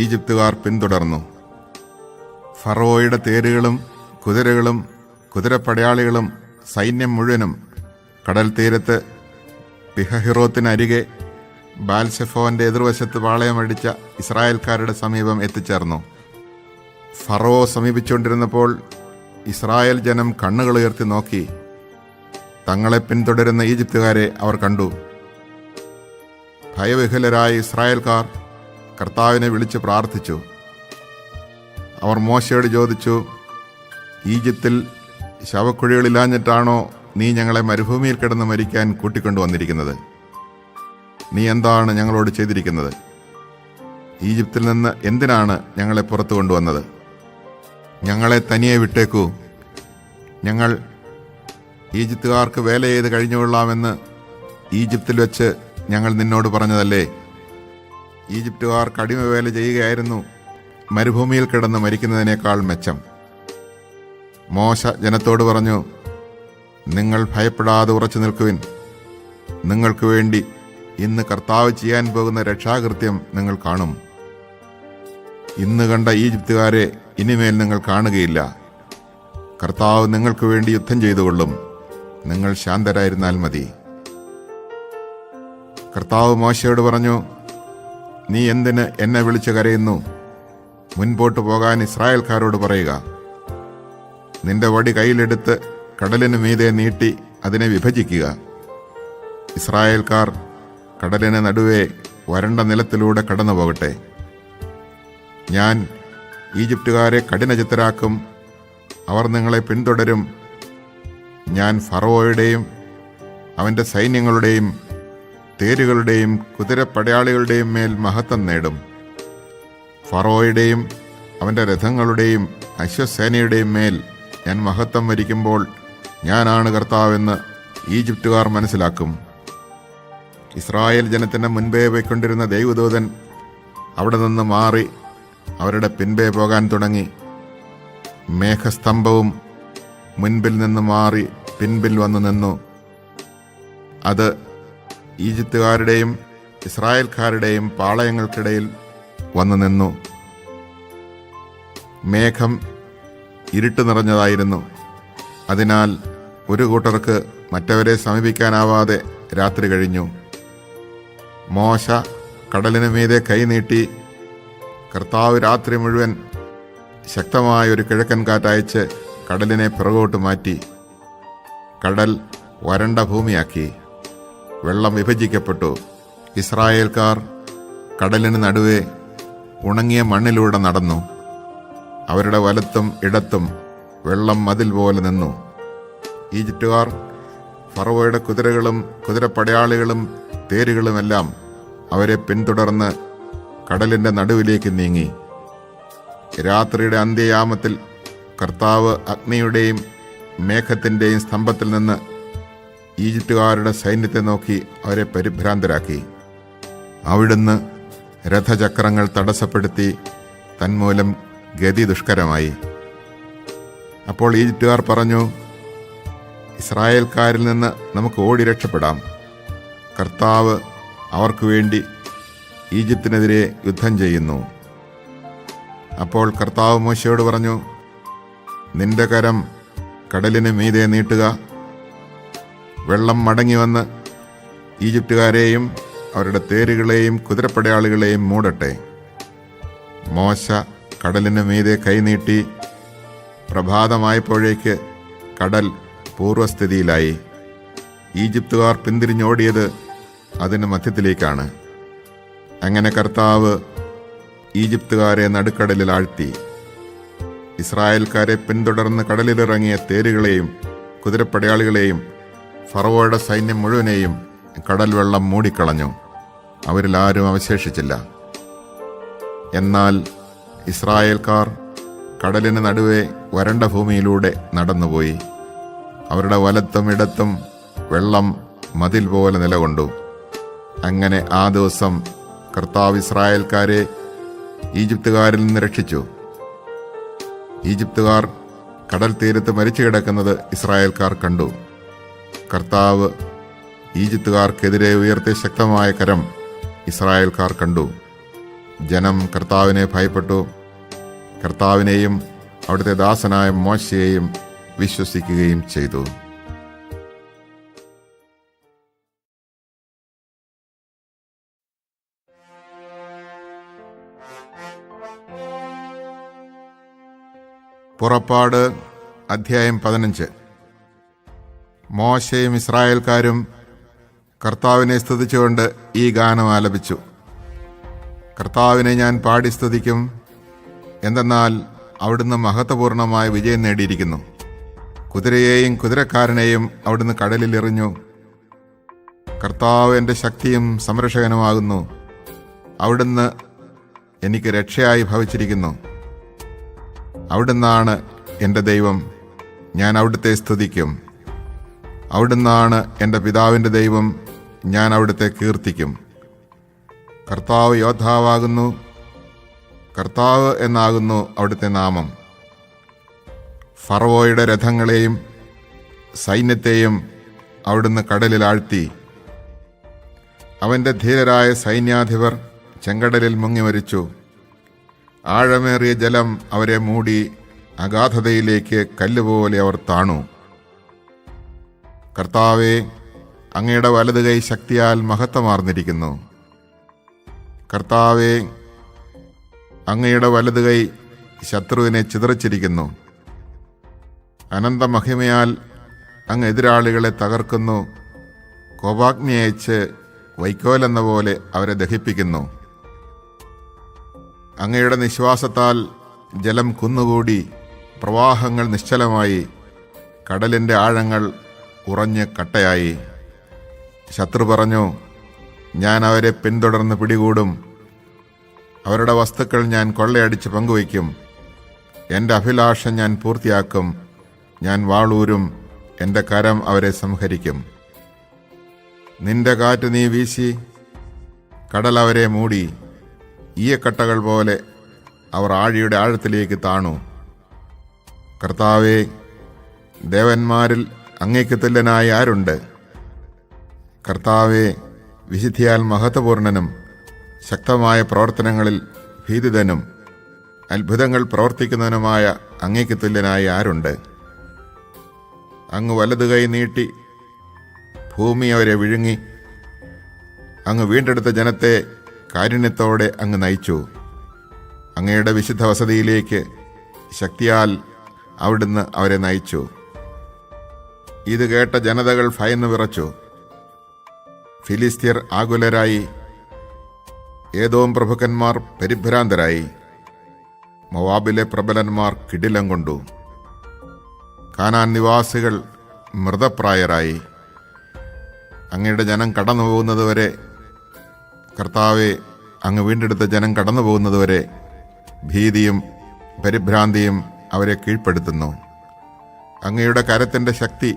ഈജിപ്തുകാർ പിന്തുടർന്നു. ഫറവോയുടെ തേരുകളും കുതിരകളും കുതിരപ്പടയാളികളും സൈന്യം മുഴുവനും കടൽ തീരത്ത് പിഹഹിറോത്തിനരികെ ബാൽസെഫോന്റെ എതിർവശത്ത് പാളയമടിച്ച ഇസ്രായേൽക്കാരുടെ സമീപം എത്തിച്ചേർന്നു. ഫറോ സമീപിച്ചുകൊണ്ടിരുന്നപ്പോൾ ഇസ്രായേൽ ജനം കണ്ണുകളുയർത്തി നോക്കി. തങ്ങളെ പിന്തുടരുന്ന ഈജിപ്തുകാരെ അവർ കണ്ടു. ഭയവിഹുലരായ ഇസ്രായേൽക്കാർ കർത്താവിനെ വിളിച്ച് പ്രാർത്ഥിച്ചു. അവർ മോശയോട് ചോദിച്ചു, ഈജിപ്തിൽ ശവക്കുഴികളില്ലാഞ്ഞിട്ടാണോ നീ ഞങ്ങളെ മരുഭൂമിയിൽ കിടന്ന് മരിക്കാൻ കൂട്ടിക്കൊണ്ടുവന്നിരിക്കുന്നത്? നീ എന്താണ് ഞങ്ങളോട് ചെയ്തിരിക്കുന്നത്? ഈജിപ്തിൽ നിന്ന് എന്തിനാണ് ഞങ്ങളെ പുറത്തു കൊണ്ടുവന്നത്? ഞങ്ങളെ തനിയെ വിട്ടേക്കൂ. ഞങ്ങൾ ഈജിപ്തുകാർക്ക് വേല ചെയ്ത് കഴിഞ്ഞുകൊള്ളാമെന്ന് ഈജിപ്തിൽ വെച്ച് ഞങ്ങൾ നിന്നോട് പറഞ്ഞതല്ലേ? ഈജിപ്തുകാർക്ക് അടിമവേല ചെയ്യുകയായിരുന്നു മരുഭൂമിയിൽ കിടന്ന് മരിക്കുന്നതിനേക്കാൾ മെച്ചം. മോശ ജനത്തോട് പറഞ്ഞു, നിങ്ങൾ ഭയപ്പെടാതെ ഉറച്ചു നിൽക്കുവിൻ. നിങ്ങൾക്ക് വേണ്ടി ഇന്ന് കർത്താവ് ചെയ്യാൻ പോകുന്ന രക്ഷാകൃത്യം നിങ്ങൾ കാണും. ഇന്ന് കണ്ട ഈജിപ്തുകാരെ ഇനിമേൽ നിങ്ങൾ കാണുകയില്ല. കർത്താവ് നിങ്ങൾക്ക് വേണ്ടി യുദ്ധം ചെയ്തുകൊള്ളും. നിങ്ങൾ ശാന്തരായിരുന്നാൽ മതി. കർത്താവ് മോശയോട് പറഞ്ഞു, നീ എന്തിന് എന്നെ വിളിച്ച് കരയുന്നു? മുൻപോട്ട് പോകാൻ ഇസ്രായേൽക്കാരോട് പറയുക. നിന്റെ വടി കയ്യിലെടുത്ത് കടലിന് മീതെ നീട്ടി അതിനെ വിഭജിക്കുക. ഇസ്രായേൽക്കാർ കടലിന് നടുവേ വരണ്ട നിലത്തിലൂടെ കടന്നു പോകട്ടെ. ഞാൻ ഈജിപ്തുകാരെ കഠിനചിത്തരാക്കും. അവർ നിങ്ങളെ പിന്തുടരും. ഞാൻ ഫറവോയുടെയും അവൻ്റെ സൈന്യങ്ങളുടെയും തേരുകളുടെയും കുതിരപ്പടയാളികളുടെയും മേൽ മഹത്വം നേടും. ഫറവോയുടെയും അവൻ്റെ രഥങ്ങളുടെയും അശ്വസേനയുടെയും മേൽ ഞാൻ മഹത്വം വരിക്കുമ്പോൾ ഞാനാണ് കർത്താവെന്ന് ഈജിപ്തുകാർ മനസ്സിലാക്കും. ഇസ്രായേൽ ജനത്തിൻ്റെ മുൻപേ പോയിക്കൊണ്ടിരുന്ന ദൈവദൂതൻ അവിടെ നിന്ന് മാറി അവരുടെ പിൻപേ പോകാൻ തുടങ്ങി. മേഘസ്തംഭവും മുൻപിൽ നിന്ന് മാറി പിൻപിൽ വന്നു നിന്നു. അത് ഈജിപ്തുകാരുടെയും ഇസ്രായേൽക്കാരുടെയും പാളയങ്ങൾക്കിടയിൽ വന്നു നിന്നു. മേഘം ഇരുട്ട് നിറഞ്ഞതായിരുന്നു. അതിനാൽ ഒരു കൂട്ടർക്ക് മറ്റവരെ സമീപിക്കാനാവാതെ രാത്രി കഴിഞ്ഞു. മോശ കടലിന് മീതെ കൈനീട്ടി കർത്താവ് രാത്രി മുഴുവൻ ശക്തമായ ഒരു കിഴക്കൻ കാറ്റയച്ച് കടലിനെ പിറകോട്ട് മാറ്റി. കടൽ വരണ്ട ഭൂമിയാക്കി. വെള്ളം വിഭജിക്കപ്പെട്ടു. ഇസ്രായേൽക്കാർ കടലിന് നടുവേ ഉണങ്ങിയ മണ്ണിലൂടെ നടന്നു. അവരുടെ വലത്തും ഇടത്തും വെള്ളം മതിൽ പോലെ നിന്നു. ഈജിപ്തുകാർ ഫറവോയുടെ കുതിരകളും കുതിരപ്പടയാളികളും തേരുകളുമെല്ലാം അവരെ പിന്തുടർന്ന് കടലിൻ്റെ നടുവിലേക്ക് നീങ്ങി. രാത്രിയുടെ അന്ത്യയാമത്തിൽ കർത്താവ് അഗ്നിയുടെയും മേഘത്തിൻ്റെയും സ്തംഭത്തിൽ നിന്ന് ഈജിപ്തുകാരുടെ സൈന്യത്തെ നോക്കി അവരെ പരിഭ്രാന്തരാക്കി. അവിടുന്ന് രഥചക്രങ്ങൾ തടസ്സപ്പെടുത്തി. തന്മൂലം ഗതി ദുഷ്കരമായി. അപ്പോൾ ഈജിപ്തുകാർ പറഞ്ഞു, ഇസ്രായേൽക്കാരിൽ നിന്ന് നമുക്ക് ഓടി രക്ഷപ്പെടാം. കർത്താവ് അവർക്ക് വേണ്ടി ഈജിപ്തിനെതിരെ യുദ്ധം ചെയ്യുന്നു. അപ്പോൾ കർത്താവ് മോശയോട് പറഞ്ഞു, നിന്റെ കരം കടലിന് മീതെ നീട്ടുക. വെള്ളം മടങ്ങി വന്ന് ഈജിപ്തുകാരെയും അവരുടെ തേരുകളെയും കുതിരപ്പടയാളികളെയും മൂടട്ടെ. മോശ കടലിന് മീതെ കൈനീട്ടി. പ്രഭാതമായപ്പോഴേക്ക് കടൽ പൂർവസ്ഥിതിയിലായി. ഈജിപ്തുകാർ പിന്തിരിഞ്ഞോടിയത് അതിന് മധ്യത്തിലേക്കാണ്. അങ്ങനെ കർത്താവ് ഈജിപ്തുകാരെ നടുക്കടലിൽ ആഴ്ത്തി. ഇസ്രായേൽക്കാരെ പിന്തുടർന്ന് കടലിലിറങ്ങിയ തേരുകളെയും കുതിരപ്പടയാളികളെയും ഫറവോയുടെ സൈന്യം മുഴുവനെയും കടൽ വെള്ളം മൂടിക്കളഞ്ഞു. അവരിൽ ആരും അവശേഷിച്ചില്ല. എന്നാൽ ഇസ്രായേൽക്കാർ കടലിന് നടുവേ വരണ്ട ഭൂമിയിലൂടെ നടന്നുപോയി. അവരുടെ വലത്തും ഇടത്തും വെള്ളം മതിൽ പോലെ നിലകൊണ്ടു. അങ്ങനെ ആ ദിവസം കർത്താവ് ഇസ്രായേൽക്കാരെ ഈജിപ്തുകാരിൽ നിന്ന് രക്ഷിച്ചു. ഈജിപ്തുകാർ കടൽ തീരത്ത് മരിച്ചു കിടക്കുന്നത് ഇസ്രായേൽക്കാർ കണ്ടു. കർത്താവ് ഈജിപ്തുകാർക്കെതിരെ ഉയർത്തിയ ശക്തമായ കരം ഇസ്രായേൽക്കാർ കണ്ടു. ജനം കർത്താവിനെ ഭയപ്പെട്ടു. കർത്താവിനെയും അവിടുത്തെ ദാസനായ മോശയെയും വിശ്വസിക്കുകയും ചെയ്തു. പുറപ്പാട് അധ്യായം 15. മോശയും ഇസ്രായേൽക്കാരും കർത്താവിനെ സ്തുതിച്ചുകൊണ്ട് ഈ ഗാനം ആലപിച്ചു. കർത്താവിനെ ഞാൻ പാടി സ്തുതിക്കും, എന്തെന്നാൽ അവിടുന്ന് മഹത്വപൂർണമായ വിജയം നേടിയിരിക്കുന്നു. കുതിരയെയും കുതിരക്കാരനെയും അവിടുന്ന് കടലിൽ എറിഞ്ഞു. കർത്താവ് എൻ്റെ ശക്തിയും സംരക്ഷകനുമാകുന്നു. അവിടുന്ന് എനിക്ക് രക്ഷയായി ഭവിച്ചിരിക്കുന്നു. അവിടുന്നാണ് എൻ്റെ ദൈവം, ഞാൻ അവിടുത്തെ സ്തുതിക്കും. അവിടുന്നാണ് എൻ്റെ പിതാവിൻ്റെ ദൈവം, ഞാൻ അവിടുത്തെ കീർത്തിക്കും. കർത്താവ് യോദ്ധാവാകുന്നു, കർത്താവ് എന്നാകുന്നു അവിടുത്തെ നാമം. ഫറവോയുടെ രഥങ്ങളെയും സൈന്യത്തെയും അവിടുന്ന് കടലിൽ ആഴ്ത്തി. അവൻ്റെ ധീരരായ സൈന്യാധിപർ ചെങ്കടലിൽ മുങ്ങി മരിച്ചു. ആഴമേറിയ ജലം അവരെ മൂടി, അഗാധതയിലേക്ക് കല്ലുപോലെ അവർ താണു. കർത്താവേ, അങ്ങയുടെ വലതുകൈ ശക്തിയാൽ മഹത്വമാർന്നിരിക്കുന്നു. കർത്താവേ, അങ്ങയുടെ വലതുകൈ ശത്രുവിനെ ചിതറിച്ചിരിക്കുന്നു. അനന്തമഹിമയാൽ അങ്ങ് എതിരാളികളെ തകർക്കുന്നു. കോപാഗ്നി അയച്ച് വൈക്കോലെന്ന പോലെ അവരെ ദഹിപ്പിക്കുന്നു. അങ്ങയുടെ നിശ്വാസത്താൽ ജലം കുന്നുകൂടി, പ്രവാഹങ്ങൾ നിശ്ചലമായി, കടലിൻ്റെ ആഴങ്ങൾ ഉറഞ്ഞ് കട്ടയായി. ശത്രു പറഞ്ഞു, ഞാൻ അവരെ പിന്തുടർന്ന് പിടികൂടും. അവരുടെ വസ്തുക്കൾ ഞാൻ കൊള്ളയടിച്ച് പങ്കുവയ്ക്കും. എൻ്റെ അഭിലാഷം ഞാൻ പൂർത്തിയാക്കും. ഞാൻ വാളൂരും, എൻ്റെ കരം അവരെ സംഹരിക്കും. നിന്റെ കാറ്റ് നീ വീശി, കടൽ അവരെ മൂടി. ഈയക്കട്ടകൾ പോലെ അവർ ആഴിയുടെ ആഴത്തിലേക്ക് താണു. കർത്താവേ, ദേവന്മാരിൽ അങ്ങേക്ക് തുല്യനായി ആരുണ്ട്? കർത്താവേ, വിശുദ്ധിയാൽ മഹത്വപൂർണനും ശക്തമായ പ്രവർത്തനങ്ങളിൽ ഭീതിതനും അത്ഭുതങ്ങൾ പ്രവർത്തിക്കുന്നവനുമായ അങ്ങേക്ക് തുല്യനായി ആരുണ്ട്? അങ്ങ് വലതുകൈ നീട്ടി ഭൂമി അവരെ വിഴുങ്ങി. അങ്ങ് വീണ്ടെടുത്ത ജനത്തെ കാരുണ്യത്തോടെ അങ്ങ് നയിച്ചു. അങ്ങയുടെ വിശുദ്ധ വസതിയിലേക്ക് ശക്തിയാൽ അവിടുന്ന് അവരെ നയിച്ചു. ഇത് കേട്ട ജനതകൾ ഭയന്നു വിറച്ചു. ഫിലിസ്ത്യർ ആകുലരായി, ഏദോം പ്രഭുക്കന്മാർ പരിഭ്രാന്തരായി, മോവാബിലെ പ്രബലന്മാർ കിടിലം കൊണ്ടു. കാനാൻ നിവാസികൾ മൃതപ്രായരായി. അങ്ങയുടെ ജനം കടന്നുപോകുന്നതുവരെ, കർത്താവെ, അങ്ങ് വീണ്ടെടുത്ത ജനം കടന്നുപോകുന്നതുവരെ ഭീതിയും പരിഭ്രാന്തിയും അവരെ കീഴ്പ്പെടുത്തുന്നു. അങ്ങയുടെ കരത്തിൻ്റെ ശക്തി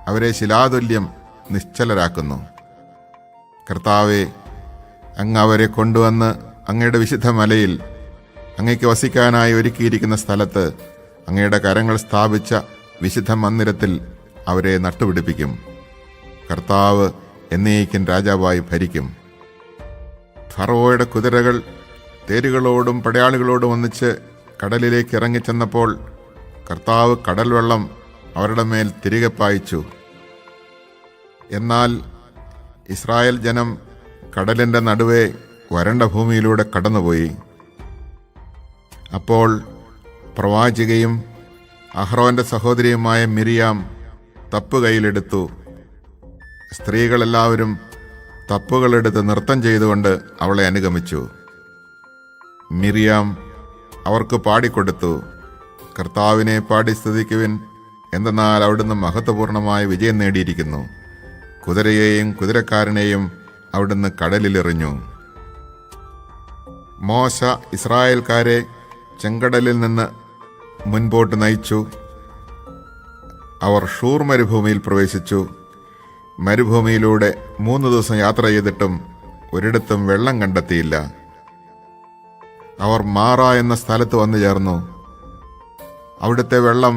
അവരെ ശിലാതുല്യം നിശ്ചലരാക്കുന്നു. കർത്താവെ, അങ്ങ് അവരെ കൊണ്ടുവന്ന് അങ്ങയുടെ വിശുദ്ധ മലയിൽ, അങ്ങയ്ക്ക് വസിക്കാനായി ഒരുക്കിയിരിക്കുന്ന സ്ഥലത്ത്, അങ്ങയുടെ കരങ്ങൾ സ്ഥാപിച്ച വിശുദ്ധ മന്ദിരത്തിൽ അവരെ നട്ടുപിടിപ്പിക്കും. കർത്താവ് എന്നേക്കും രാജാവായി ഭരിക്കും. ഫറവോയുടെ കുതിരകൾ തേരുകളോടും പടയാളികളോടും ഒന്നിച്ച് കടലിലേക്ക് ഇറങ്ങിച്ചെന്നപ്പോൾ കർത്താവ് കടൽ വെള്ളം അവരുടെ മേൽ തിരികെ പായിച്ചു. എന്നാൽ ഇസ്രായേൽ ജനം കടലിൻ്റെ നടുവേ വരണ്ട ഭൂമിയിലൂടെ കടന്നുപോയി. അപ്പോൾ പ്രവാചികയും അഹ്റോന്റെ സഹോദരിയുമായ മിരിയാം തപ്പ് കയ്യിലെടുത്തു. സ്ത്രീകളെല്ലാവരും തപ്പുകളെടുത്ത് നൃത്തം ചെയ്തുകൊണ്ട് അവളെ അനുഗമിച്ചു. മിരിയാം അവർക്ക് പാടിക്കൊടുത്തു, കർത്താവിനെ പാടി സ്തുതിക്കുവിൻ, എന്തെന്നാൽ അവിടുന്ന് മഹത്വപൂർണമായ വിജയം നേടിയിരിക്കുന്നു. കുതിരയെയും കുതിരക്കാരനെയും അവിടുന്ന് കടലിലെറിഞ്ഞു. മോശ ഇസ്രായേൽക്കാരെ ചെങ്കടലിൽ നിന്ന് മുൻപോട്ട് നയിച്ചു. അവർ ഷൂർ മരുഭൂമിയിൽ പ്രവേശിച്ചു. മരുഭൂമിയിലൂടെ 3 ദിവസം യാത്ര ചെയ്തിട്ടും ഒരിടത്തും വെള്ളം കണ്ടെത്തിയില്ല. അവർ മാറ എന്ന സ്ഥലത്ത് വന്നു ചേർന്നു. അവിടുത്തെ വെള്ളം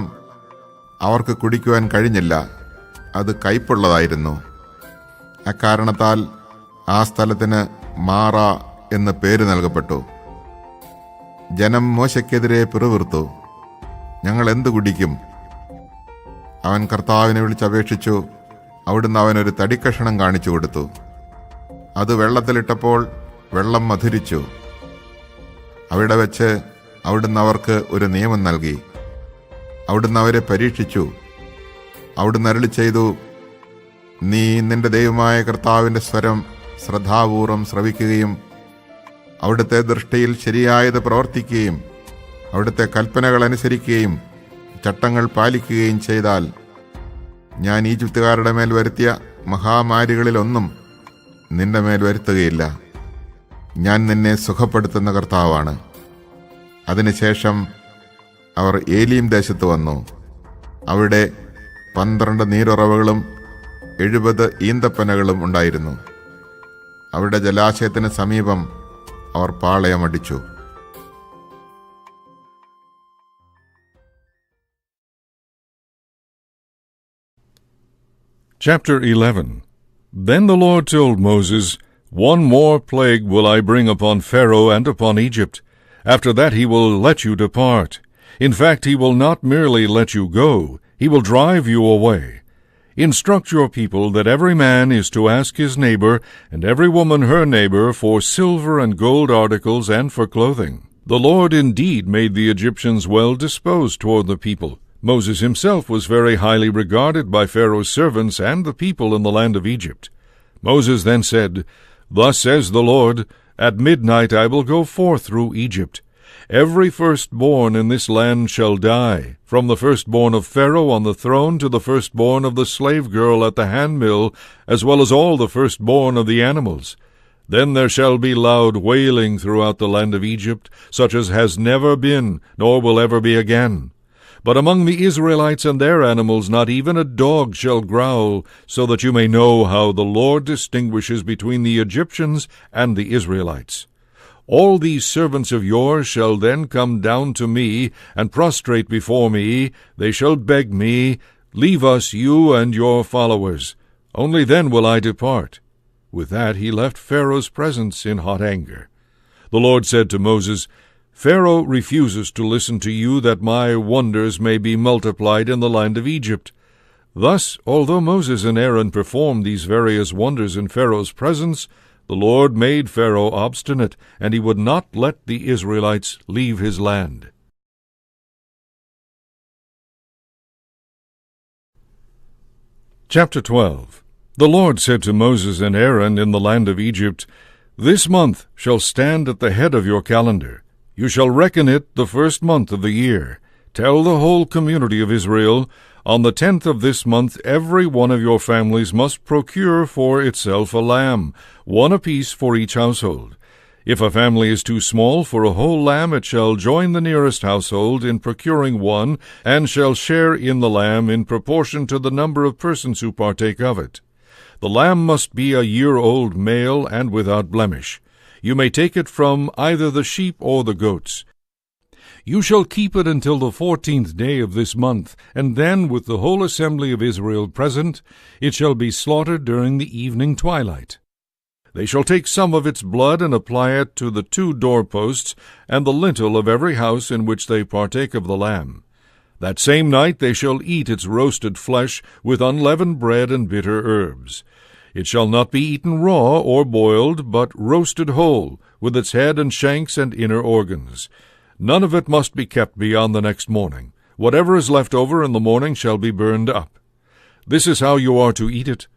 അവർക്ക് കുടിക്കുവാൻ കഴിഞ്ഞില്ല. അത് കയ്പുള്ളതായിരുന്നു. അക്കാരണത്താൽ ആ സ്ഥലത്തിന് മാറ എന്ന് പേര് നൽകപ്പെട്ടു. ജനം മോശയ്ക്കെതിരെ പിറുവിറുത്തു, ഞങ്ങൾ എന്തു കുടിക്കും? അവൻ കർത്താവിനെ വിളിച്ചപേക്ഷിച്ചു. അവിടുന്ന് അവനൊരു തടിക്കഷണം കാണിച്ചു കൊടുത്തു. അത് വെള്ളത്തിലിട്ടപ്പോൾ വെള്ളം മധുരിച്ചു. അവിടെ വെച്ച് അവിടുന്ന് അവർക്ക് ഒരു നിയമം നൽകി. അവിടുന്ന് അവരെ പരീക്ഷിച്ചു. അവിടുന്ന് അരുളി ചെയ്തു, നീ നിന്റെ ദൈവമായ കർത്താവിൻ്റെ സ്വരം ശ്രദ്ധാപൂർവം ശ്രവിക്കുകയും അവിടുത്തെ ദൃഷ്ടിയിൽ ശരിയായത് പ്രവർത്തിക്കുകയും അവിടുത്തെ കൽപ്പനകൾ അനുസരിക്കുകയും ചട്ടങ്ങൾ പാലിക്കുകയും ചെയ്താൽ ഞാൻ ഈജിപ്തുകാരുടെ മേൽ വരുത്തിയ മഹാമാരികളിലൊന്നും നിന്റെ മേൽ വരുത്തുകയില്ല. ഞാൻ നിന്നെ സുഖപ്പെടുത്തുന്ന കർത്താവാണ്. അതിനുശേഷം അവർ ഏലീം ദേശത്ത് വന്നു. അവിടെ 12 നീരുറവകളും 70 ഈന്തപ്പനകളും ഉണ്ടായിരുന്നു. അവിടെ ജലാശയത്തിന് സമീപം അവർ പാളയമടിച്ചു. Chapter 11. Then the Lord told Moses, One more plague will I bring upon Pharaoh and upon Egypt. After that he will let you depart. In fact, he will not merely let you go, he will drive you away. Instruct your people that every man is to ask his neighbor, and every woman her neighbor, for silver and gold articles and for clothing. The Lord indeed made the Egyptians well disposed toward the people. Moses himself was very highly regarded by Pharaoh's servants and the people in the land of Egypt. Moses then said, Thus says the Lord, At midnight I will go forth through Egypt. Every firstborn in this land shall die, from the firstborn of Pharaoh on the throne to the firstborn of the slave girl at the handmill, as well as all the firstborn of the animals. Then there shall be loud wailing throughout the land of Egypt, such as has never been, nor will ever be again. But among the Israelites and their animals not even a dog shall growl, so that you may know how the Lord distinguishes between the Egyptians and the Israelites. All these servants of yours shall then come down to me, and prostrate before me. They shall beg me, Leave us, you and your followers. Only then will I depart. With that he left Pharaoh's presence in hot anger. The Lord said to Moses, Pharaoh refuses to listen to you that my wonders may be multiplied in the land of Egypt. Thus, although Moses and Aaron performed these various wonders in Pharaoh's presence, the Lord made Pharaoh obstinate, and he would not let the Israelites leave his land. Chapter 12. The Lord said to Moses and Aaron in the land of Egypt, This month shall stand at the head of your calendar. You shall reckon it the first month of the year. Tell the whole community of Israel, On the 10th of this month every one of your families must procure for itself a lamb, one apiece for each household. If a family is too small for a whole lamb, it shall join the nearest household in procuring one, and shall share in the lamb in proportion to the number of persons who partake of it. The lamb must be a year-old male and without blemish. You may take it from either the sheep or the goats. You shall keep it until the 14th day of this month, and then, with the whole assembly of Israel present, it shall be slaughtered during the evening twilight. They shall take some of its blood and apply it to the 2 doorposts and the lintel of every house in which they partake of the lamb. That same night they shall eat its roasted flesh with unleavened bread and bitter herbs. It shall not be eaten raw or boiled, but roasted whole, with its head and shanks and inner organs. None of it must be kept beyond the next morning. Whatever is left over in the morning shall be burned up. This is how you are to eat it.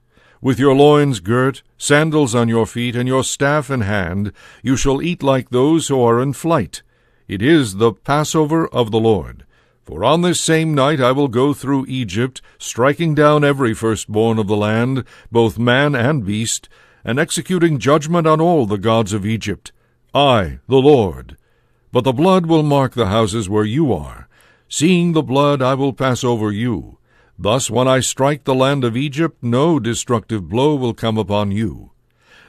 With your loins girt, sandals on your feet, and your staff in hand, you shall eat like those who are in flight. It is the Passover of the Lord. For on this same night I will go through Egypt, striking down every firstborn of the land, both man and beast, and executing judgment on all the gods of Egypt. I, the Lord. But the blood will mark the houses where you are. Seeing the blood, I will pass over you. Thus, when I strike the land of Egypt, no destructive blow will come upon you.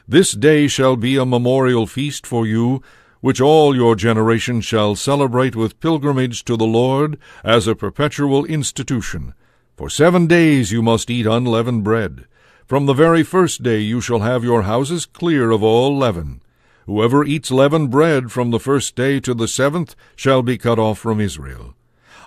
This day shall be a memorial feast for you, which all your generations shall celebrate with pilgrimage to the Lord as a perpetual institution. For 7 days you must eat unleavened bread. From the very first day you shall have your houses clear of all leaven. Whoever eats leavened bread from the first day to the 7th shall be cut off from Israel.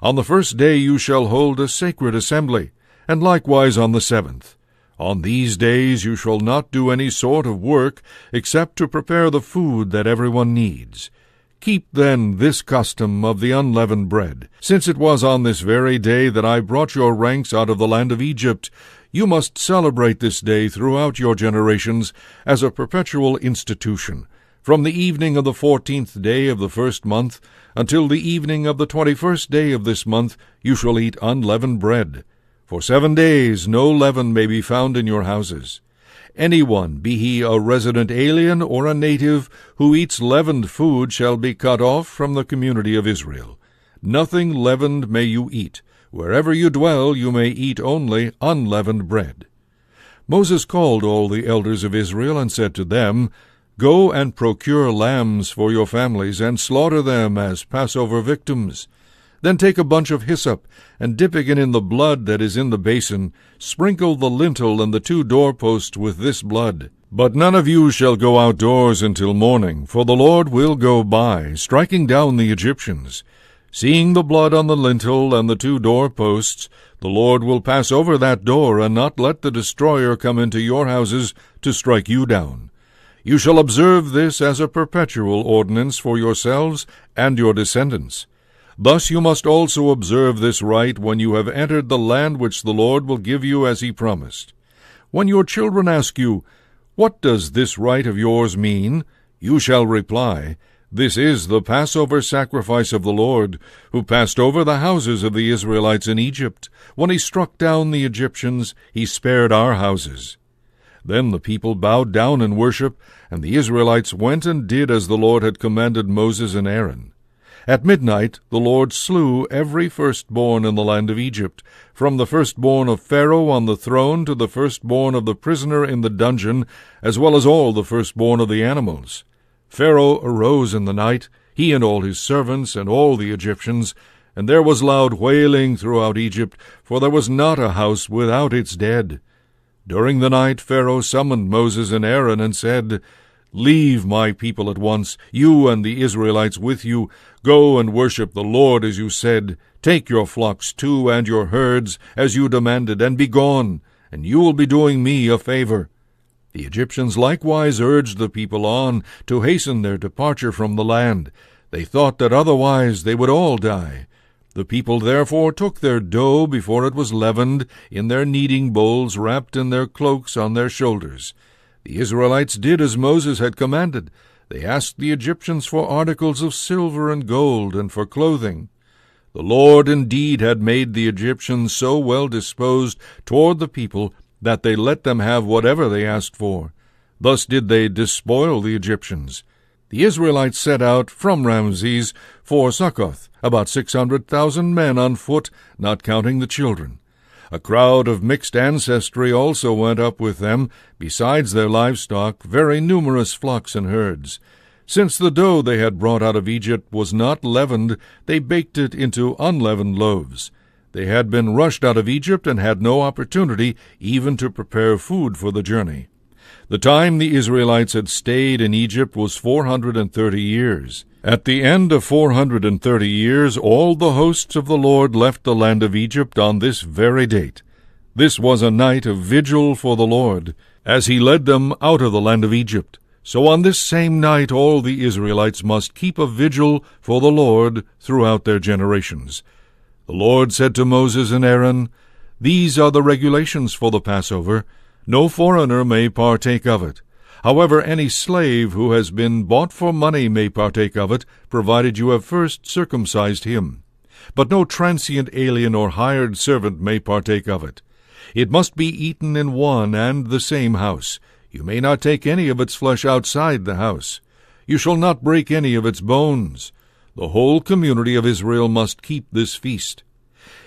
On the first day you shall hold a sacred assembly, and likewise on the 7th. On these days you shall not do any sort of work, except to prepare the food that everyone needs. Keep then this custom of the unleavened bread. Since it was on this very day that I brought your ranks out of the land of Egypt, you must celebrate this day throughout your generations as a perpetual institution. From the evening of the 14th day of the first month until the evening of the 21st day of this month you shall eat unleavened bread. For 7 days no leaven may be found in your houses. Anyone, be he a resident alien or a native, who eats leavened food shall be cut off from the community of Israel. Nothing leavened may you eat. Wherever you dwell you may eat only unleavened bread. Moses called all the elders of Israel and said to them, Go and procure lambs for your families, and slaughter them as Passover victims. Then take a bunch of hyssop, and dipping it in the blood that is in the basin, sprinkle the lintel and the 2 doorposts with this blood. But none of you shall go outdoors until morning, for the Lord will go by, striking down the Egyptians. Seeing the blood on the lintel and the 2 doorposts, the Lord will pass over that door, and not let the destroyer come into your houses to strike you down. You shall observe this as a perpetual ordinance for yourselves and your descendants. Thus you must also observe this rite when you have entered the land which the Lord will give you as he promised. When your children ask you, What does this rite of yours mean? You shall reply, This is the Passover sacrifice of the Lord, who passed over the houses of the Israelites in Egypt. When he struck down the Egyptians, he spared our houses. Then the people bowed down in worship, and the Israelites went and did as the Lord had commanded Moses and Aaron. At midnight the Lord slew every firstborn in the land of Egypt, from the firstborn of Pharaoh on the throne to the firstborn of the prisoner in the dungeon, as well as all the firstborn of the animals. Pharaoh arose in the night, he and all his servants and all the Egyptians, and there was loud wailing throughout Egypt, for there was not a house without its dead. During the night Pharaoh summoned Moses and Aaron and said, Leave my people at once, you and the Israelites with you. Go and worship the Lord as you said. Take your flocks too and your herds as you demanded, and be gone, and you will be doing me a favor. The Egyptians likewise urged the people on to hasten their departure from the land. They thought that otherwise they would all die. The people therefore took their dough before it was leavened in their kneading bowls, wrapped in their cloaks on their shoulders. The Israelites did as Moses had commanded. They asked the Egyptians for articles of silver and gold and for clothing. The Lord indeed had made the Egyptians so well disposed toward the people that they let them have whatever they asked for. Thus did they despoil the Egyptians. The Israelites set out from Ramses for Succoth, about 600,000 men on foot, not counting the children. A crowd of mixed ancestry also went up with them, besides their livestock, very numerous flocks and herds. Since the dough they had brought out of Egypt was not leavened, they baked it into unleavened loaves. They had been rushed out of Egypt and had no opportunity even to prepare food for the journey. The time the Israelites had stayed in Egypt was 430 years. At the end of 430 years, all the hosts of the Lord left the land of Egypt on this very date. This was a night of vigil for the Lord, as he led them out of the land of Egypt. So on this same night all the Israelites must keep a vigil for the Lord throughout their generations. The Lord said to Moses and Aaron, These are the regulations for the Passover. No foreigner may partake of it. However, any slave who has been bought for money may partake of it, provided you have first circumcised him. But no transient alien or hired servant may partake of it. It must be eaten in one and the same house. You may not take any of its flesh outside the house. You shall not break any of its bones. The whole community of Israel must keep this feast.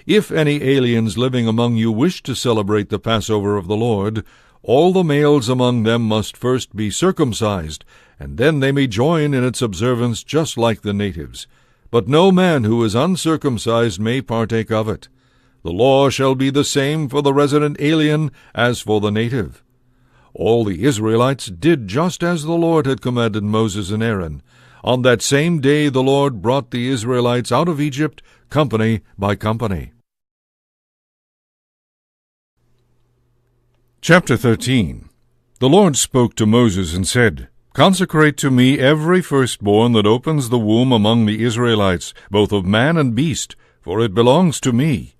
If any aliens living among you wish to celebrate the Passover of the Lord, all the males among them must first be circumcised, and then they may join in its observance just like the natives. But no man who is uncircumcised may partake of it. The law shall be the same for the resident alien as for the native. All the Israelites did just as the Lord had commanded Moses and Aaron. On that same day the Lord brought the Israelites out of Egypt, company by company. Chapter 13. The Lord spoke to Moses and said, Consecrate to me every firstborn that opens the womb among the Israelites, both of man and beast, for it belongs to me.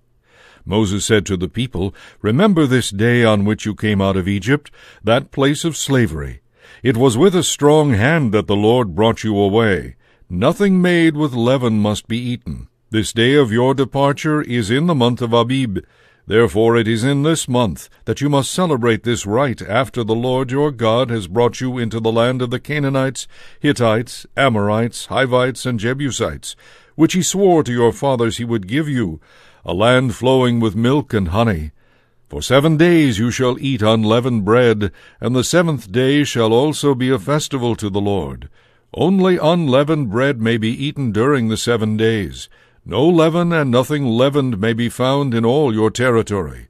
Moses said to the people, Remember this day on which you came out of Egypt, that place of slavery. It was with a strong hand that the Lord brought you away. Nothing made with leaven must be eaten. This day of your departure is in the month of Abib. Therefore it is in this month that you must celebrate this rite after the Lord your God has brought you into the land of the Canaanites, Hittites, Amorites, Hivites, and Jebusites, which he swore to your fathers he would give you, a land flowing with milk and honey. For 7 days you shall eat unleavened bread, and the 7th day shall also be a festival to the Lord. Only unleavened bread may be eaten during the 7 days. No leaven and nothing leavened may be found in all your territory.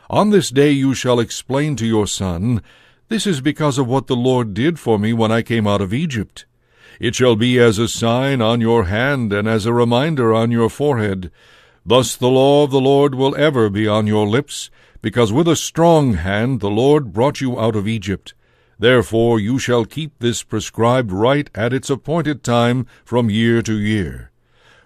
On this day you shall explain to your son, This is because of what the Lord did for me when I came out of Egypt. It shall be as a sign on your hand and as a reminder on your forehead. Thus the law of the Lord will ever be on your lips, because with a strong hand the Lord brought you out of Egypt. Therefore you shall keep this prescribed rite at its appointed time from year to year.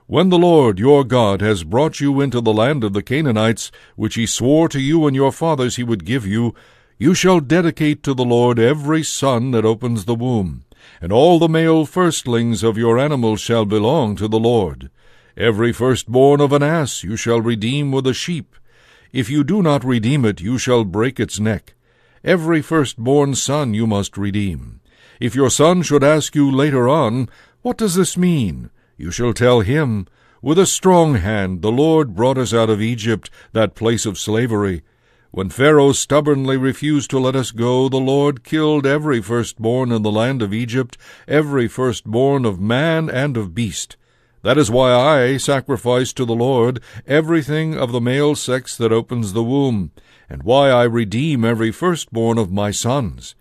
When the Lord your God has brought you into the land of the Canaanites, which he swore to you and your fathers he would give you, you shall dedicate to the Lord every son that opens the womb, and all the male firstlings of your animals shall belong to the Lord. Every firstborn of an ass you shall redeem with a sheep. If you do not redeem it, you shall break its neck. Every firstborn son you must redeem. If your son should ask you later on, What does this mean? You shall tell him, With a strong hand the Lord brought us out of Egypt, that place of slavery. When Pharaoh stubbornly refused to let us go, the Lord killed every firstborn in the land of Egypt, every firstborn of man and of beast. That is why I sacrifice to the Lord everything of the male sex that opens the womb, and why I redeem every firstborn of my sons.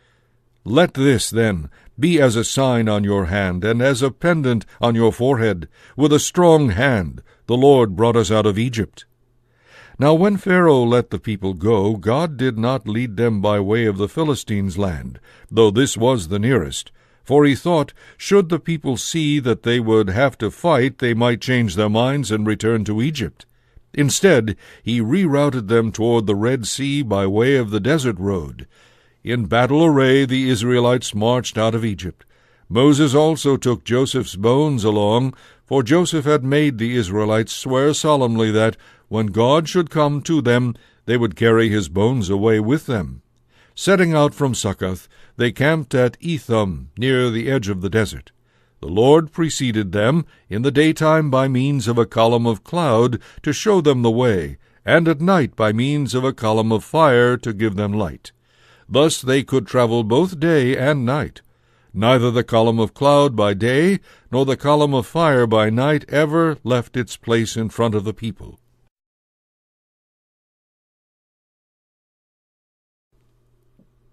Let this, then, be as a sign on your hand, and as a pendant on your forehead. With a strong hand the Lord brought us out of Egypt. Now when Pharaoh let the people go, God did not lead them by way of the Philistines' land, though this was the nearest. For he thought, should the people see that they would have to fight, they might change their minds and return to Egypt. Instead, he rerouted them toward the Red Sea by way of the desert road. In battle array the Israelites marched out of Egypt. Moses also took Joseph's bones along, for Joseph had made the Israelites swear solemnly that, when God should come to them, they would carry his bones away with them. Setting out from Succoth, they camped at Etham, near the edge of the desert. The Lord preceded them in the daytime by means of a column of cloud to show them the way, and at night by means of a column of fire to give them light. Thus they could travel both day and night. Neither the column of cloud by day nor the column of fire by night ever left its place in front of the people.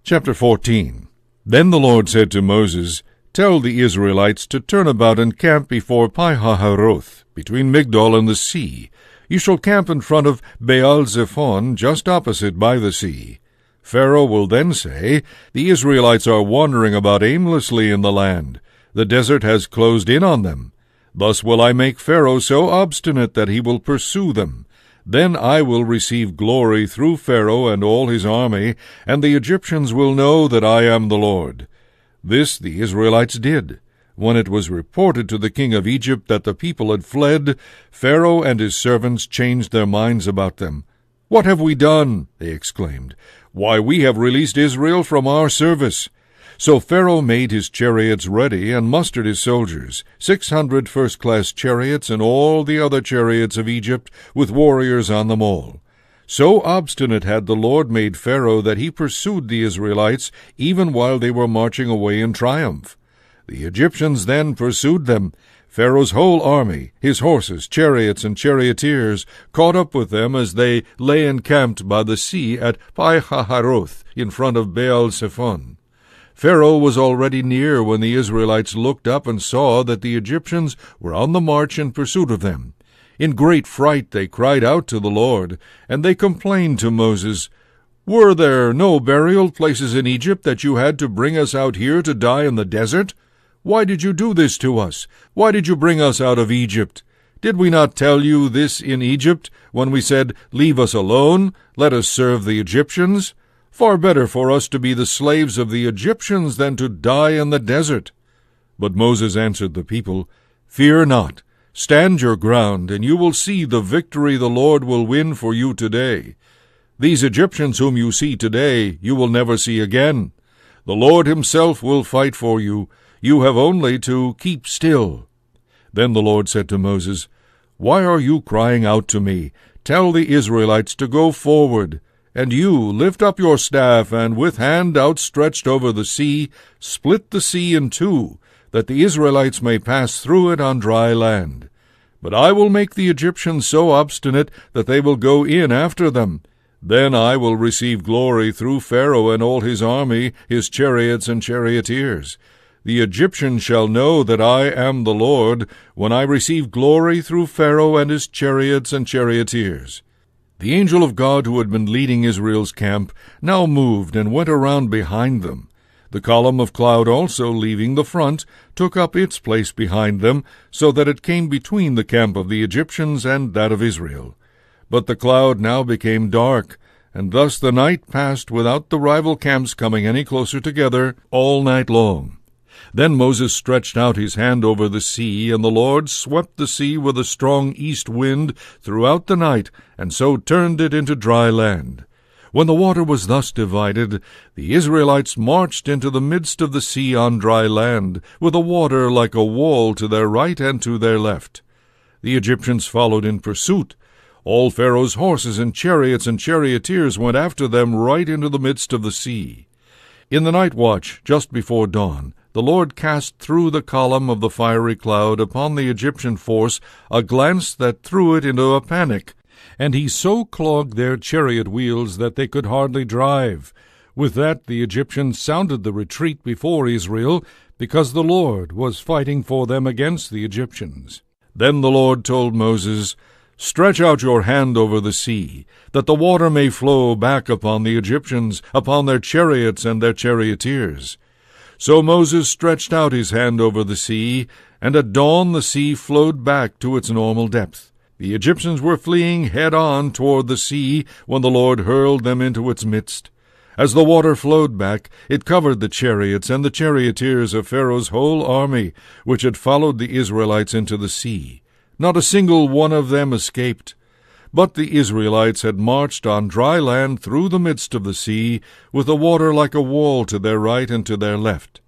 Chapter 14. Then the Lord said to Moses, Tell the Israelites to turn about and camp before Pi-hahiroth, between Migdol and the sea. You shall camp in front of Baal-zephon, just opposite by the sea. Pharaoh will then say, The Israelites are wandering about aimlessly in the land. The desert has closed in on them. Thus will I make Pharaoh so obstinate that he will pursue them. Then I will receive glory through Pharaoh and all his army, and the Egyptians will know that I am the Lord. This the Israelites did. When it was reported to the king of Egypt that the people had fled, Pharaoh and his servants changed their minds about them. What have we done? They exclaimed. Why, we have released Israel from our service. So Pharaoh made his chariots ready and mustered his soldiers, 600 first-class chariots and all the other chariots of Egypt, with warriors on them all. So obstinate had the Lord made Pharaoh that he pursued the Israelites even while they were marching away in triumph. The Egyptians then pursued them. Pharaoh's whole army, his horses, chariots, and charioteers, caught up with them as they lay encamped by the sea at Pi-hahiroth in front of Baal-zephon. Pharaoh was already near when the Israelites looked up and saw that the Egyptians were on the march in pursuit of them. In great fright they cried out to the Lord, and they complained to Moses, Were there no burial places in Egypt that you had to bring us out here to die in the desert? Why did you do this to us? Why did you bring us out of Egypt? Did we not tell you this in Egypt, when we said, 'Leave us alone, let us serve the Egyptians'? Far better for us to be the slaves of the Egyptians than to die in the desert." But Moses answered the people, "Fear not, stand your ground, and you will see the victory the Lord will win for you today. These Egyptians whom you see today, you will never see again. The Lord himself will fight for you. You have only to keep still." Then the Lord said to Moses, "Why are you crying out to me? Tell the Israelites to go forward. And you lift up your staff, and with hand outstretched over the sea, split the sea in two, that the Israelites may pass through it on dry land. But I will make the Egyptians so obstinate that they will go in after them. Then I will receive glory through Pharaoh and all his army, his chariots and charioteers. The Egyptians shall know that I am the Lord, when I receive glory through Pharaoh and his chariots and charioteers." The angel of God who had been leading Israel's camp now moved and went around behind them. The column of cloud also, leaving the front, took up its place behind them, so that it came between the camp of the Egyptians and that of Israel. But the cloud now became dark, and thus the night passed without the rival camps coming any closer together all night long. Then Moses stretched out his hand over the sea, and the Lord swept the sea with a strong east wind throughout the night, and so turned it into dry land. When the water was thus divided, the Israelites marched into the midst of the sea on dry land, with the water like a wall to their right and to their left. The Egyptians followed in pursuit. All Pharaoh's horses and charioteers went after them right into the midst of the sea. In the night watch, just before dawn, the Lord cast through the column of the fiery cloud upon the Egyptian force a glance that threw it into a panic, and he so clogged their chariot wheels that they could hardly drive. With that the Egyptians sounded the retreat before Israel, because the Lord was fighting for them against the Egyptians. Then the Lord told Moses, "Stretch out your hand over the sea, that the water may flow back upon the Egyptians, upon their chariots and their charioteers." So Moses stretched out his hand over the sea, and at dawn the sea flowed back to its normal depth. The Egyptians were fleeing head-on toward the sea when the Lord hurled them into its midst. As the water flowed back, it covered the chariots and the charioteers of Pharaoh's whole army, which had followed the Israelites into the sea. Not a single one of them escaped. But the Israelites had marched on dry land through the midst of the sea, with the water like a wall to their right and to their left.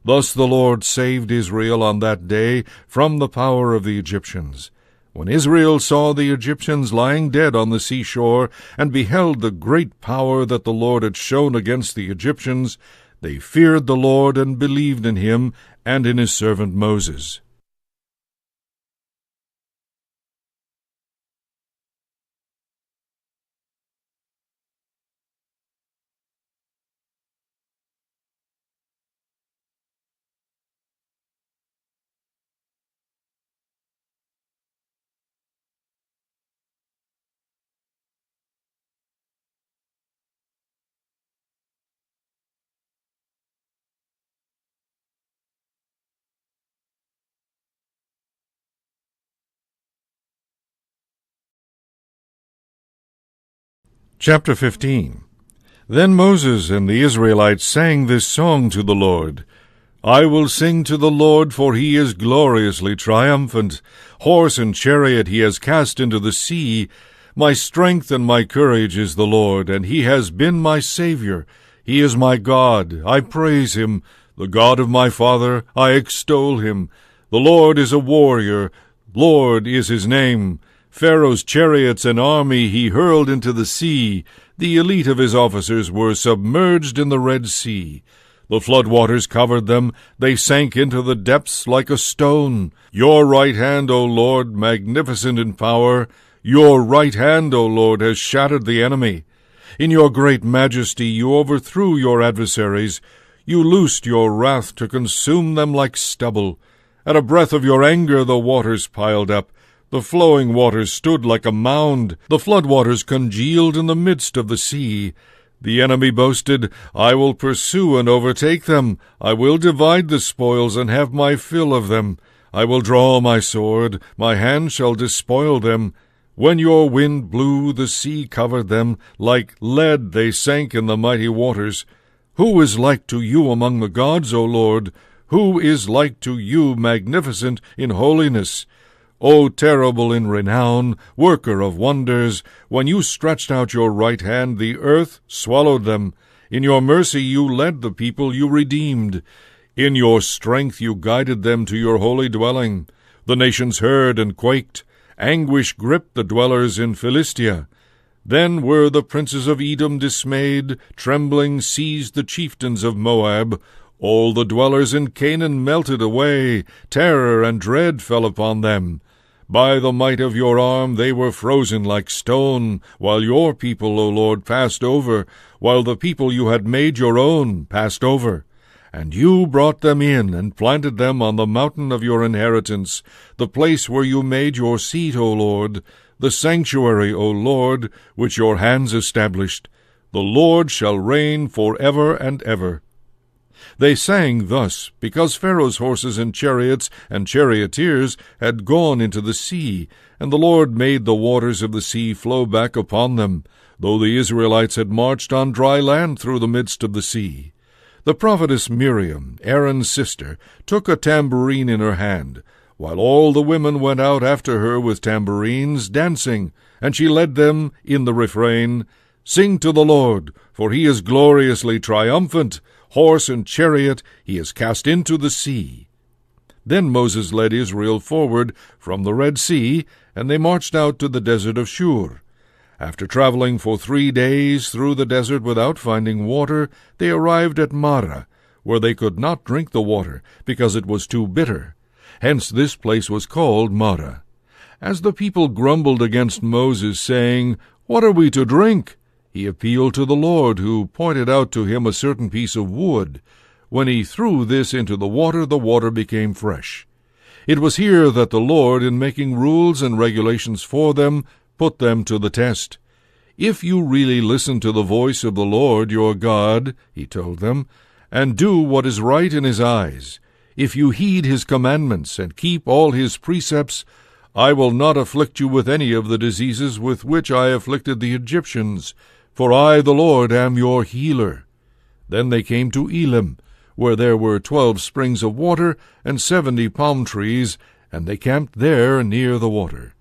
Thus the Lord saved Israel on that day from the power of the Egyptians. When Israel saw the Egyptians lying dead on the seashore, and beheld the great power that the Lord had shown against the Egyptians, they feared the Lord and believed in him and in his servant Moses. Chapter 15. Then Moses and the Israelites sang this song to the Lord. "I will sing to the Lord, for he is gloriously triumphant. Horse and chariot he has cast into the sea. My strength and my courage is the Lord, and he has been my Savior. He is my God, I praise him. The God of my father, I extol him. The Lord is a warrior, Lord is his name. Pharaoh's chariots and army he hurled into the sea. The elite of his officers were submerged in the Red Sea. The flood waters covered them. They sank into the depths like a stone. Your right hand, O Lord, magnificent in power. Your right hand, O Lord, has shattered the enemy. In your great majesty you overthrew your adversaries. You loosed your wrath to consume them like stubble. At a breath of your anger the waters piled up. The flowing waters stood like a mound. The flood waters congealed in the midst of the sea. The enemy boasted, I will pursue and overtake them. I will divide the spoils and have my fill of them. I will draw my sword. My hand shall despoil them. When your wind blew, the sea covered them. Like lead they sank in the mighty waters. Who is like to you among the gods, O Lord? Who is like to you, magnificent in holiness? O terrible in renown, worker of wonders, when you stretched out your right hand, the earth swallowed them. In your mercy you led the people you redeemed. In your strength you guided them to your holy dwelling. The nations heard and quaked. Anguish gripped the dwellers in Philistia. Then were the princes of Edom dismayed. Trembling seized the chieftains of Moab. All the dwellers in Canaan melted away. Terror and dread fell upon them. By the might of your arm they were frozen like stone, while your people, O Lord, passed over, while the people you had made your own passed over. And you brought them in, and planted them on the mountain of your inheritance, the place where you made your seat, O Lord, the sanctuary, O Lord, which your hands established. The Lord shall reign for ever and ever. They sang thus, because Pharaoh's horses and charioteers had gone into the sea, and the Lord made the waters of the sea flow back upon them, though the Israelites had marched on dry land through the midst of the sea. The prophetess Miriam, Aaron's sister, took a tambourine in her hand, while all the women went out after her with tambourines, dancing, and she led them in the refrain, Sing to the Lord, for he is gloriously triumphant. Horse and chariot he has cast into the sea. Then Moses led Israel forward from the Red Sea, and they marched out to the desert of Shur. After traveling for 3 days through the desert without finding water, they arrived at Marah, where they could not drink the water, because it was too bitter. Hence this place was called Marah. As the people grumbled against Moses, saying, What are we to drink? He appealed to the Lord, who pointed out to him a certain piece of wood. When he threw this into the water became fresh. It was here that the Lord, in making rules and regulations for them, put them to the test. If you really listen to the voice of the Lord your God, he told them, and do what is right in his eyes, if you heed his commandments and keep all his precepts, I will not afflict you with any of the diseases with which I afflicted the Egyptians, for I, the Lord, am your healer. Then they came to Elim, where there were 12 springs of water and 70 palm trees, and they camped there near the water.